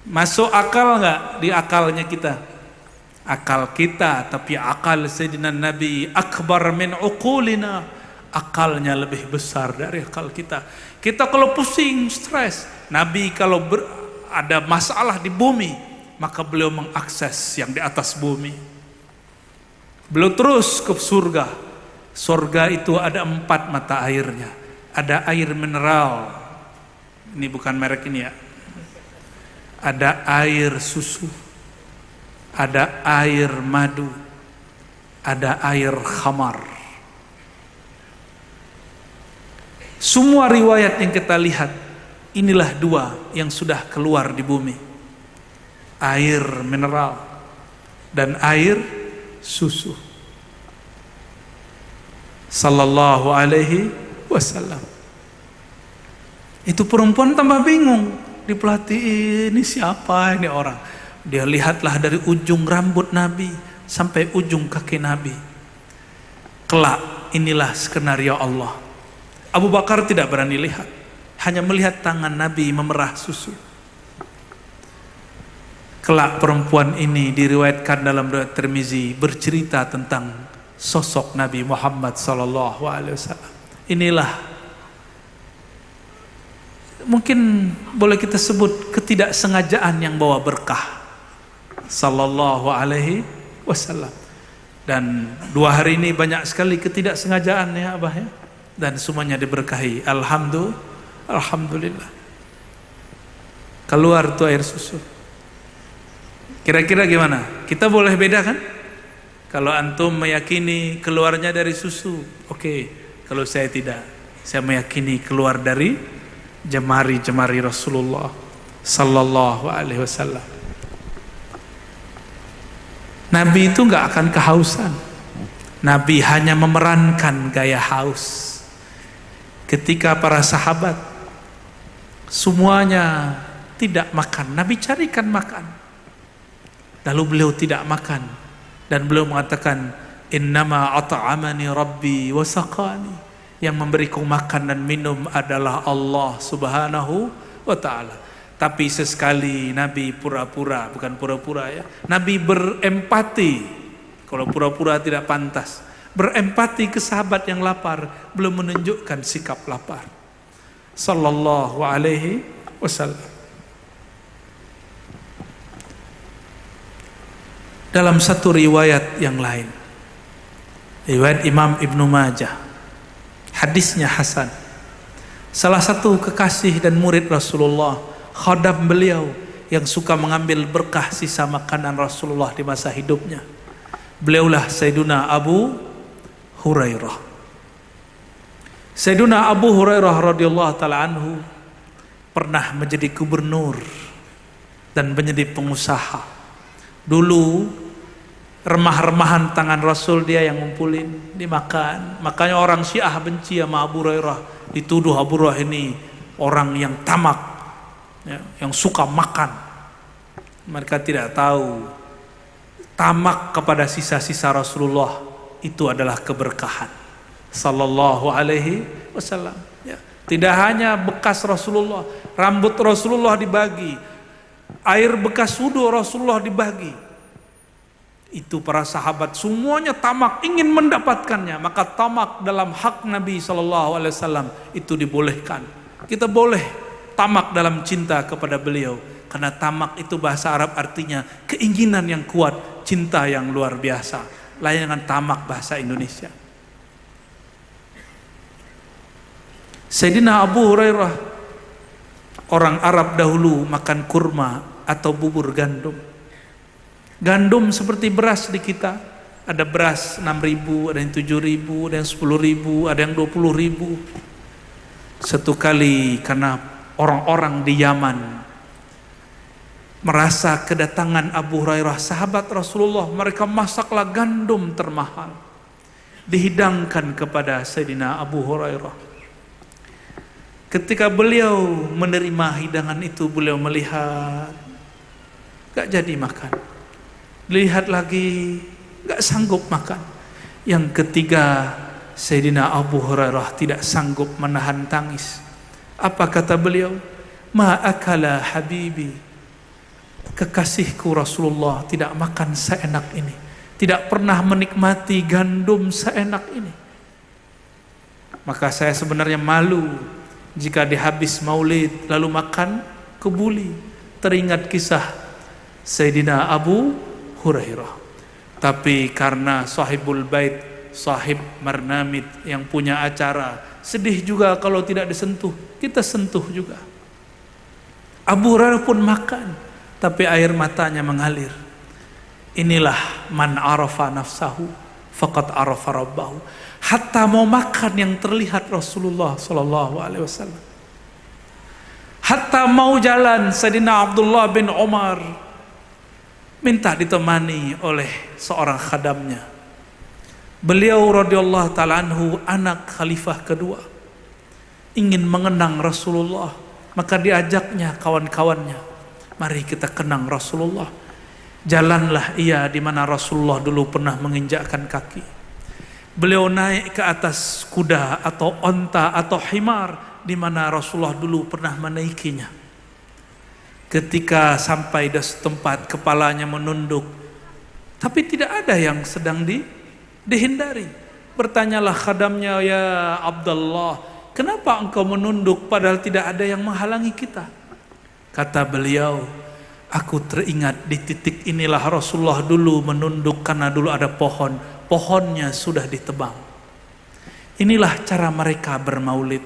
Masuk akal nggak di akalnya kita? Akal kita, tapi akal Sayyidina Nabi akbar min uqulina. akalnya lebih besar dari akal kita. Kita kalau pusing, stres, Nabi kalau ada masalah di bumi, maka beliau mengakses yang di atas bumi. Beliau terus ke surga. Surga itu ada 4 mata airnya. Ada air mineral, ini bukan merek ini ya. Ada air susu, ada air madu, ada air khamar. Semua riwayat yang kita lihat, inilah 2 yang sudah keluar di bumi. Air mineral dan air susu. Sallallahu alaihi wasallam. Itu perempuan tambah bingung. Dipelatih, ini siapa ini orang? Dia lihatlah dari ujung rambut Nabi sampai ujung kaki Nabi. Kelak, inilah skenario Allah. Abu Bakar tidak berani lihat, hanya melihat tangan Nabi memerah susu. Kelak perempuan ini diriwayatkan dalam riwayat Tirmizi bercerita tentang sosok Nabi Muhammad SAW. Inilah mungkin boleh kita sebut ketidaksengajaan yang bawa berkah. Sallallahu alaihi wasallam. Dan 2 hari ini banyak sekali ketidaksengajaan ya Abah ya. Dan semuanya diberkahi. Alhamdulillah. Keluar tuh air susu. Kira-kira gimana? Kita boleh beda kan? Kalau antum meyakini keluarnya dari susu, oke. Kalau saya tidak, saya meyakini keluar dari jemari-jemari Rasulullah Sallallahu alaihi wasallam. Nabi itu nggak akan kehausan. Nabi hanya memerankan gaya haus. Ketika para sahabat semuanya tidak makan, Nabi carikan makan. Lalu beliau tidak makan dan beliau mengatakan, innama at'amani rabbi wa saqani. Yang memberiku makan dan minum adalah Allah Subhanahu wa ta'ala. Tapi sesekali Nabi pura-pura, bukan pura-pura ya, Nabi berempati. Kalau pura-pura tidak pantas. Berempati ke sahabat yang lapar, belum menunjukkan sikap lapar. Sallallahu alaihi wasallam. Dalam satu riwayat yang lain, riwayat Imam Ibnu Majah, hadisnya hasan. Salah satu kekasih dan murid Rasulullah, khadam beliau yang suka mengambil berkah sisa makanan Rasulullah di masa hidupnya, beliaulah Sayyiduna Abu Hurairah. Sayyiduna Abu Hurairah radhiyallahu taala anhu pernah menjadi gubernur dan menjadi pengusaha. Dulu remah-remahan tangan Rasul dia yang ngumpulin, dimakan. Makanya orang Syiah benci sama Abu Hurairah, dituduh Abu Hurairah ini orang yang tamak, ya, yang suka makan. Mereka tidak tahu tamak kepada sisa-sisa Rasulullah itu adalah keberkahan. Sallallahu alaihi wasallam ya. Tidak hanya bekas Rasulullah, rambut Rasulullah dibagi, air bekas wudu Rasulullah dibagi. Itu para sahabat semuanya tamak ingin mendapatkannya. Maka tamak dalam hak Nabi sallallahu alaihi wasallam itu dibolehkan. Kita boleh tamak dalam cinta kepada beliau, karena tamak itu bahasa Arab artinya keinginan yang kuat, cinta yang luar biasa. Layangan tamak bahasa Indonesia. Sayyidina Abu Hurairah, orang Arab dahulu makan kurma atau bubur gandum. Gandum seperti beras di kita. Ada beras 6.000, ada yang 7.000, ada yang 10.000, ada yang 20.000. Satu kali karena orang-orang di Yaman merasa kedatangan Abu Hurairah, sahabat Rasulullah, mereka masaklah gandum termahal, dihidangkan kepada Sayyidina Abu Hurairah. Ketika beliau menerima hidangan itu, beliau melihat gak jadi makan, lihat lagi gak sanggup makan. Yang ketiga, Sayyidina Abu Hurairah tidak sanggup menahan tangis. Apa kata beliau? Ma akala habibi, kekasihku Rasulullah tidak makan seenak ini, tidak pernah menikmati gandum seenak ini. Maka saya sebenarnya malu jika dihabis maulid lalu makan kebuli. Teringat kisah Sayyidina Abu Hurairah. Tapi karena sahibul bait, sahib marnamid yang punya acara, sedih juga kalau tidak disentuh. Kita sentuh juga. Abu Hurairah pun makan, tapi air matanya mengalir. Inilah man arafa nafsahu faqad arafa rabbahu. Hatta mau makan yang terlihat Rasulullah sallallahu alaihi wasallam. Hatta mau jalan Sayyidina Abdullah bin Umar minta ditemani oleh seorang khadamnya. Beliau radhiyallahu ta'ala anhu anak khalifah kedua, ingin mengenang Rasulullah, maka diajaknya kawan-kawannya, mari kita kenang Rasulullah. Jalanlah ia di mana Rasulullah dulu pernah menginjakkan kaki. Beliau naik ke atas kuda atau onta atau himar di mana Rasulullah dulu pernah menaikinya. Ketika sampai di setempat, kepalanya menunduk, tapi tidak ada yang sedang dihindari. Bertanyalah khadamnya, ya Abdullah, kenapa engkau menunduk padahal tidak ada yang menghalangi kita? Kata beliau, aku teringat di titik inilah Rasulullah dulu menunduk karena dulu ada pohon, pohonnya sudah ditebang. Inilah cara mereka bermaulid.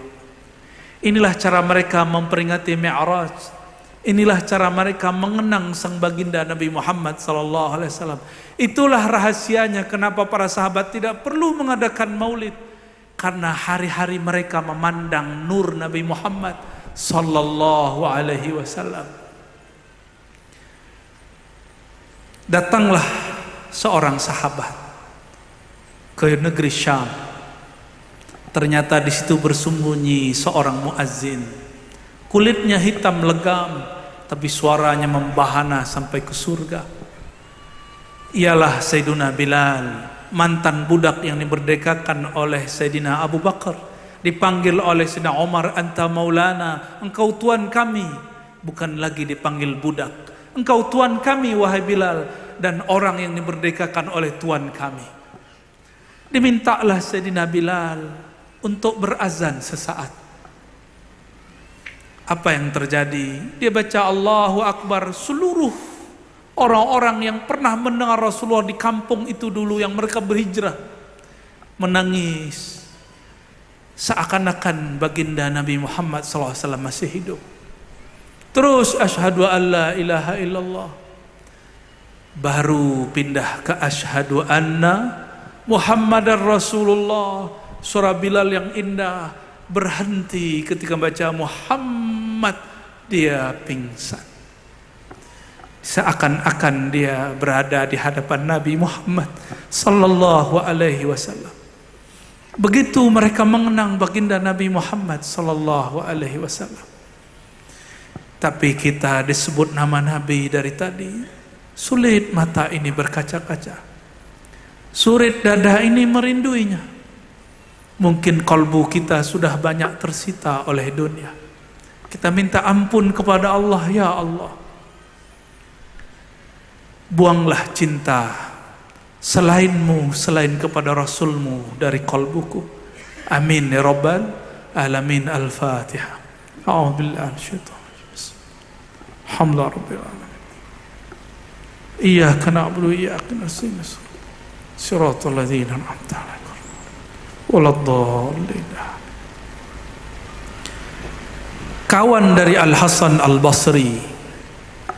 Inilah cara mereka memperingati Mi'raj. Inilah cara mereka mengenang sang baginda Nabi Muhammad SAW. Itulah rahasianya kenapa para sahabat tidak perlu mengadakan maulid, karena hari-hari mereka memandang nur Nabi Muhammad SAW. Datanglah seorang sahabat ke negeri Syam. Ternyata di situ bersembunyi seorang muazzin. Kulitnya hitam legam, tapi suaranya membahana sampai ke surga. Ialah Sayyidina Bilal, mantan budak yang dimerdekakan oleh Sayyidina Abu Bakar. Dipanggil oleh Sayyidina Umar, anta maulana, engkau tuan kami. Bukan lagi dipanggil budak, engkau tuan kami wahai Bilal, dan orang yang dimerdekakan oleh tuan kami. Dimintalah Sayyidina Bilal untuk berazan sesaat. Apa yang terjadi? Dia baca Allahu Akbar. Seluruh orang-orang yang pernah mendengar Rasulullah di kampung itu dulu, yang mereka berhijrah, menangis seakan-akan baginda Nabi Muhammad SAW masih hidup. Terus asyhadu an la ilaha illallah. Baru pindah ke asyhadu anna Muhammadar Rasulullah. Surah Bilal yang indah berhenti ketika baca Muhammad, dia pingsan. Seakan-akan dia berada di hadapan Nabi Muhammad sallallahu alaihi wasallam. Begitu mereka mengenang baginda Nabi Muhammad sallallahu alaihi wasallam. Tapi kita disebut nama Nabi dari tadi, sulit mata ini berkaca-kaca, sulit dada ini merinduinya. Mungkin kalbu kita sudah banyak tersita oleh dunia. Kita minta ampun kepada Allah, ya Allah, buanglah cinta selainmu, selain kepada Rasulmu dari kalbuku. Amin ya Rabbal Alamin. Al-Fatihah. A'udzubillahi minasyaitonir rajim. Alhamdulillah Rabbil Alamin. Iyyaka na'budu wa iyyaka nasta'in. Shiratal ladzina an'amta 'alaihim waladhdallin. Kawan dari Al-Hasan Al-Basri,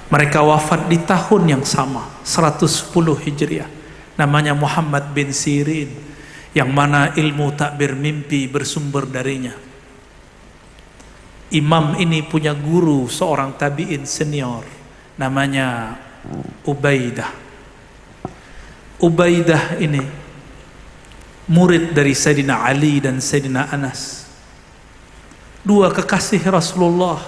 mereka wafat di tahun yang sama, 110 Hijriah. Namanya Muhammad bin Sirin, yang mana ilmu takbir mimpi bersumber darinya. Imam ini punya guru, seorang tabi'in senior, namanya Ubaidah. Ubaidah ini murid dari Sayyidina Ali dan Sayyidina Anas, dua kekasih Rasulullah.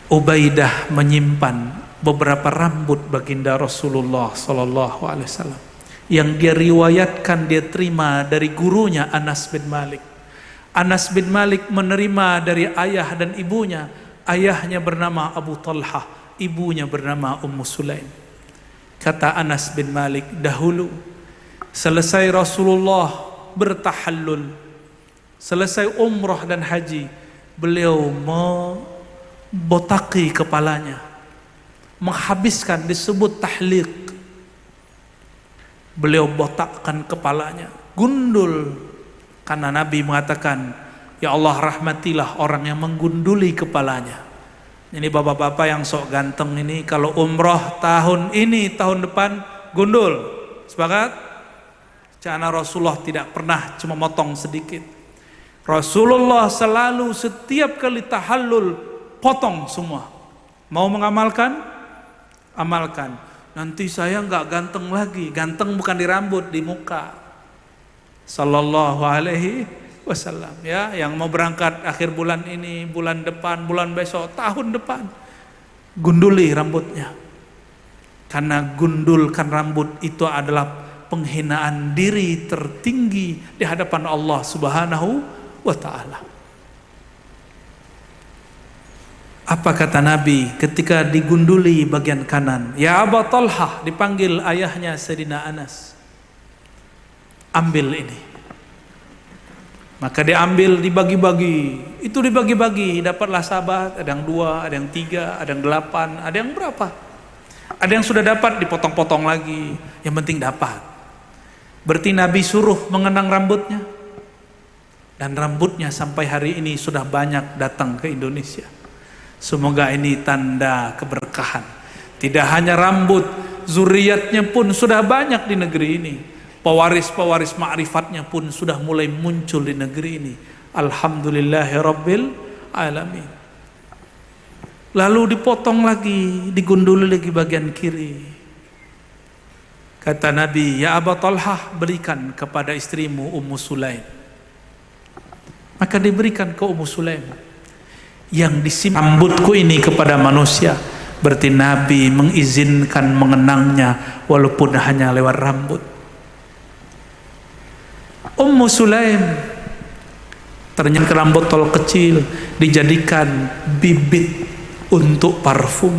Ubaidah menyimpan beberapa rambut baginda Rasulullah sallallahu alaihi wasallam yang dia riwayatkan, dia terima dari gurunya Anas bin Malik. Anas bin Malik menerima dari ayah dan ibunya. Ayahnya bernama Abu Talhah, ibunya bernama Ummu Sulaim. Kata Anas bin Malik, dahulu selesai Rasulullah bertahallul. Selesai umrah dan haji, beliau membotaki kepalanya, menghabiskan, disebut tahliq. Beliau botakkan kepalanya, gundul, karena Nabi mengatakan, ya Allah rahmatilah orang yang menggunduli kepalanya. Ini bapak-bapak yang sok ganteng ini, kalau umroh tahun ini, tahun depan gundul. Sepakat? Karena Rasulullah tidak pernah cuma motong sedikit. Rasulullah selalu setiap kali tahallul potong semua. Mau mengamalkan? Amalkan. Nanti saya nggak ganteng lagi. Ganteng bukan di rambut, di muka. Sallallahu alaihi wasallam. Ya, yang mau berangkat akhir bulan ini, bulan depan, bulan besok, tahun depan, gunduli rambutnya. Karena gundulkan rambut itu adalah penghinaan diri tertinggi di hadapan Allah Subhanahu wa ta'ala. Apa kata Nabi ketika digunduli bagian kanan? Ya Aba Talhah, dipanggil ayahnya Sayyidina Anas. Ambil ini. Maka diambil, dibagi-bagi. Itu dibagi-bagi, dapatlah sahabat, ada yang 2, ada yang 3, ada yang 8, ada yang berapa? Ada yang sudah dapat, dipotong-potong lagi. Yang penting dapat. Berarti Nabi suruh mengenang rambutnya. Dan rambutnya sampai hari ini sudah banyak datang ke Indonesia. Semoga ini tanda keberkahan. Tidak hanya rambut, zuriatnya pun sudah banyak di negeri ini. Pewaris-pewaris ma'rifatnya pun sudah mulai muncul di negeri ini. Alhamdulillahirabbil alamin. Lalu dipotong lagi, digunduli lagi bagian kiri. Kata Nabi, ya Aba Talhah, berikan kepada istrimu Ummu Sulaim. Maka diberikan ke Ummu Sulaim. Yang disimpan rambutku ini kepada manusia. Berarti Nabi mengizinkan mengenangnya walaupun hanya lewat rambut. Ummu Sulaim ternyata rambut tol kecil dijadikan bibit untuk parfum.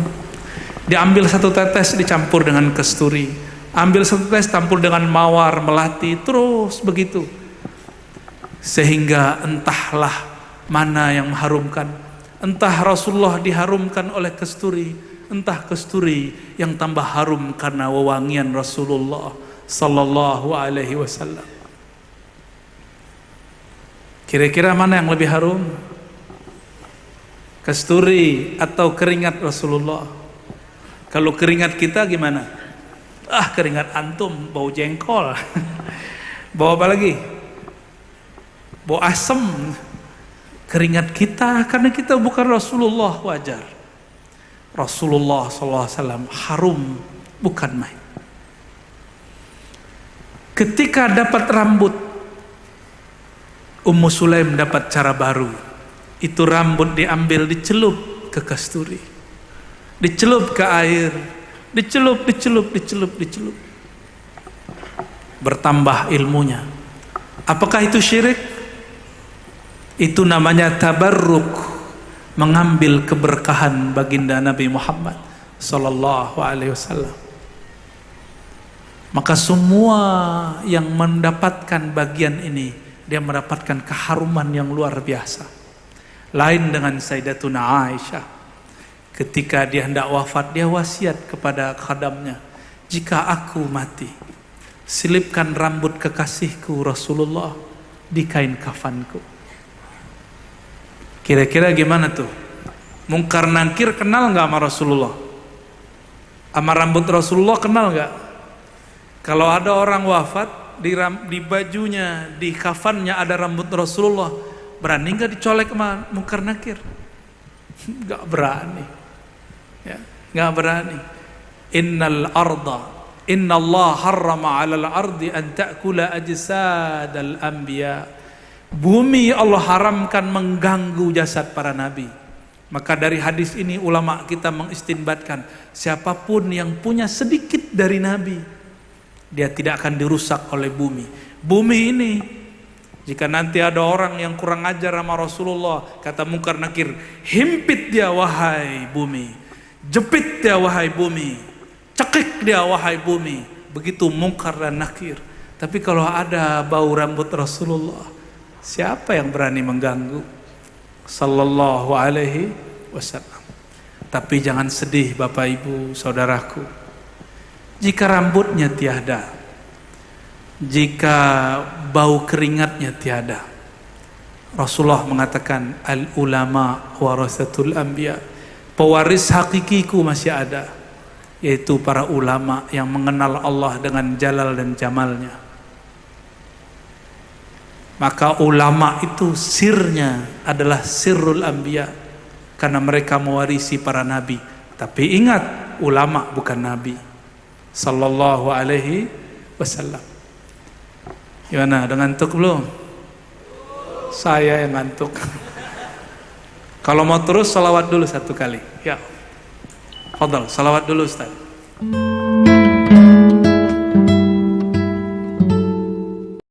Diambil 1 tetes dicampur dengan kasturi, ambil 1 tetes campur dengan mawar, melati, terus begitu. Sehingga entahlah mana yang mengharumkan. Entah Rasulullah diharumkan oleh kasturi, entah kasturi yang tambah harum karena wewangian Rasulullah sallallahu alaihi wasallam. Kira-kira mana yang lebih harum? Kasturi atau keringat Rasulullah? Kalau keringat kita gimana? Keringat antum bau jengkol. Bau apa lagi? Bau asem. Keringat kita, karena kita bukan Rasulullah, wajar. Rasulullah SAW harum, bukan main. Ketika dapat rambut, Ummu Sulaim dapat cara baru. Itu rambut diambil, dicelup ke kasturi, dicelup ke air, dicelup. Bertambah ilmunya. Apakah itu syirik? Itu namanya tabarruk, mengambil keberkahan baginda Nabi Muhammad sallallahu alaihi wasallam. Maka semua yang mendapatkan bagian ini, dia mendapatkan keharuman yang luar biasa. Lain dengan Sayyidatuna Aisyah. Ketika dia hendak wafat, dia wasiat kepada khadamnya, jika aku mati, selipkan rambut kekasihku Rasulullah di kain kafanku. Kira-kira gimana tuh? Mungkar Nakir kenal nggak sama Rasulullah? Sama rambut Rasulullah kenal nggak? Kalau ada orang wafat, di bajunya, di kafannya ada rambut Rasulullah, berani nggak dicolek sama Mungkar Nakir? Nggak berani. Ya, nggak berani. Inna Allah harrama 'alal ardi an ta'kula ajsadal anbiya. Bumi Allah haramkan mengganggu jasad para nabi. Maka dari hadis ini ulama kita mengistinbatkan, siapapun yang punya sedikit dari nabi, dia tidak akan dirusak oleh bumi. Bumi ini, jika nanti ada orang yang kurang ajar sama Rasulullah, kata Mungkar Nakir, himpit dia wahai bumi, jepit dia wahai bumi, cekik dia wahai bumi. Begitu Mungkar dan Nakir Tapi kalau ada bau rambut Rasulullah, siapa yang berani mengganggu? Sallallahu alaihi wasallam. Tapi jangan sedih Bapak Ibu Saudaraku, jika rambutnya tiada, jika bau keringatnya tiada. Rasulullah mengatakan, al ulama warasatul anbiya, pewaris hakikiku masih ada, yaitu para ulama yang mengenal Allah dengan jalal dan jamalnya. Maka ulama itu sirnya adalah sirrul anbiya, karena mereka mewarisi para nabi. Tapi ingat, ulama bukan nabi. Sallallahu alaihi wasallam. Gimana, udah ngantuk belum? Saya yang ngantuk. Kalau mau terus salawat dulu 1 kali. Ya. Fadal, salawat dulu Ustaz.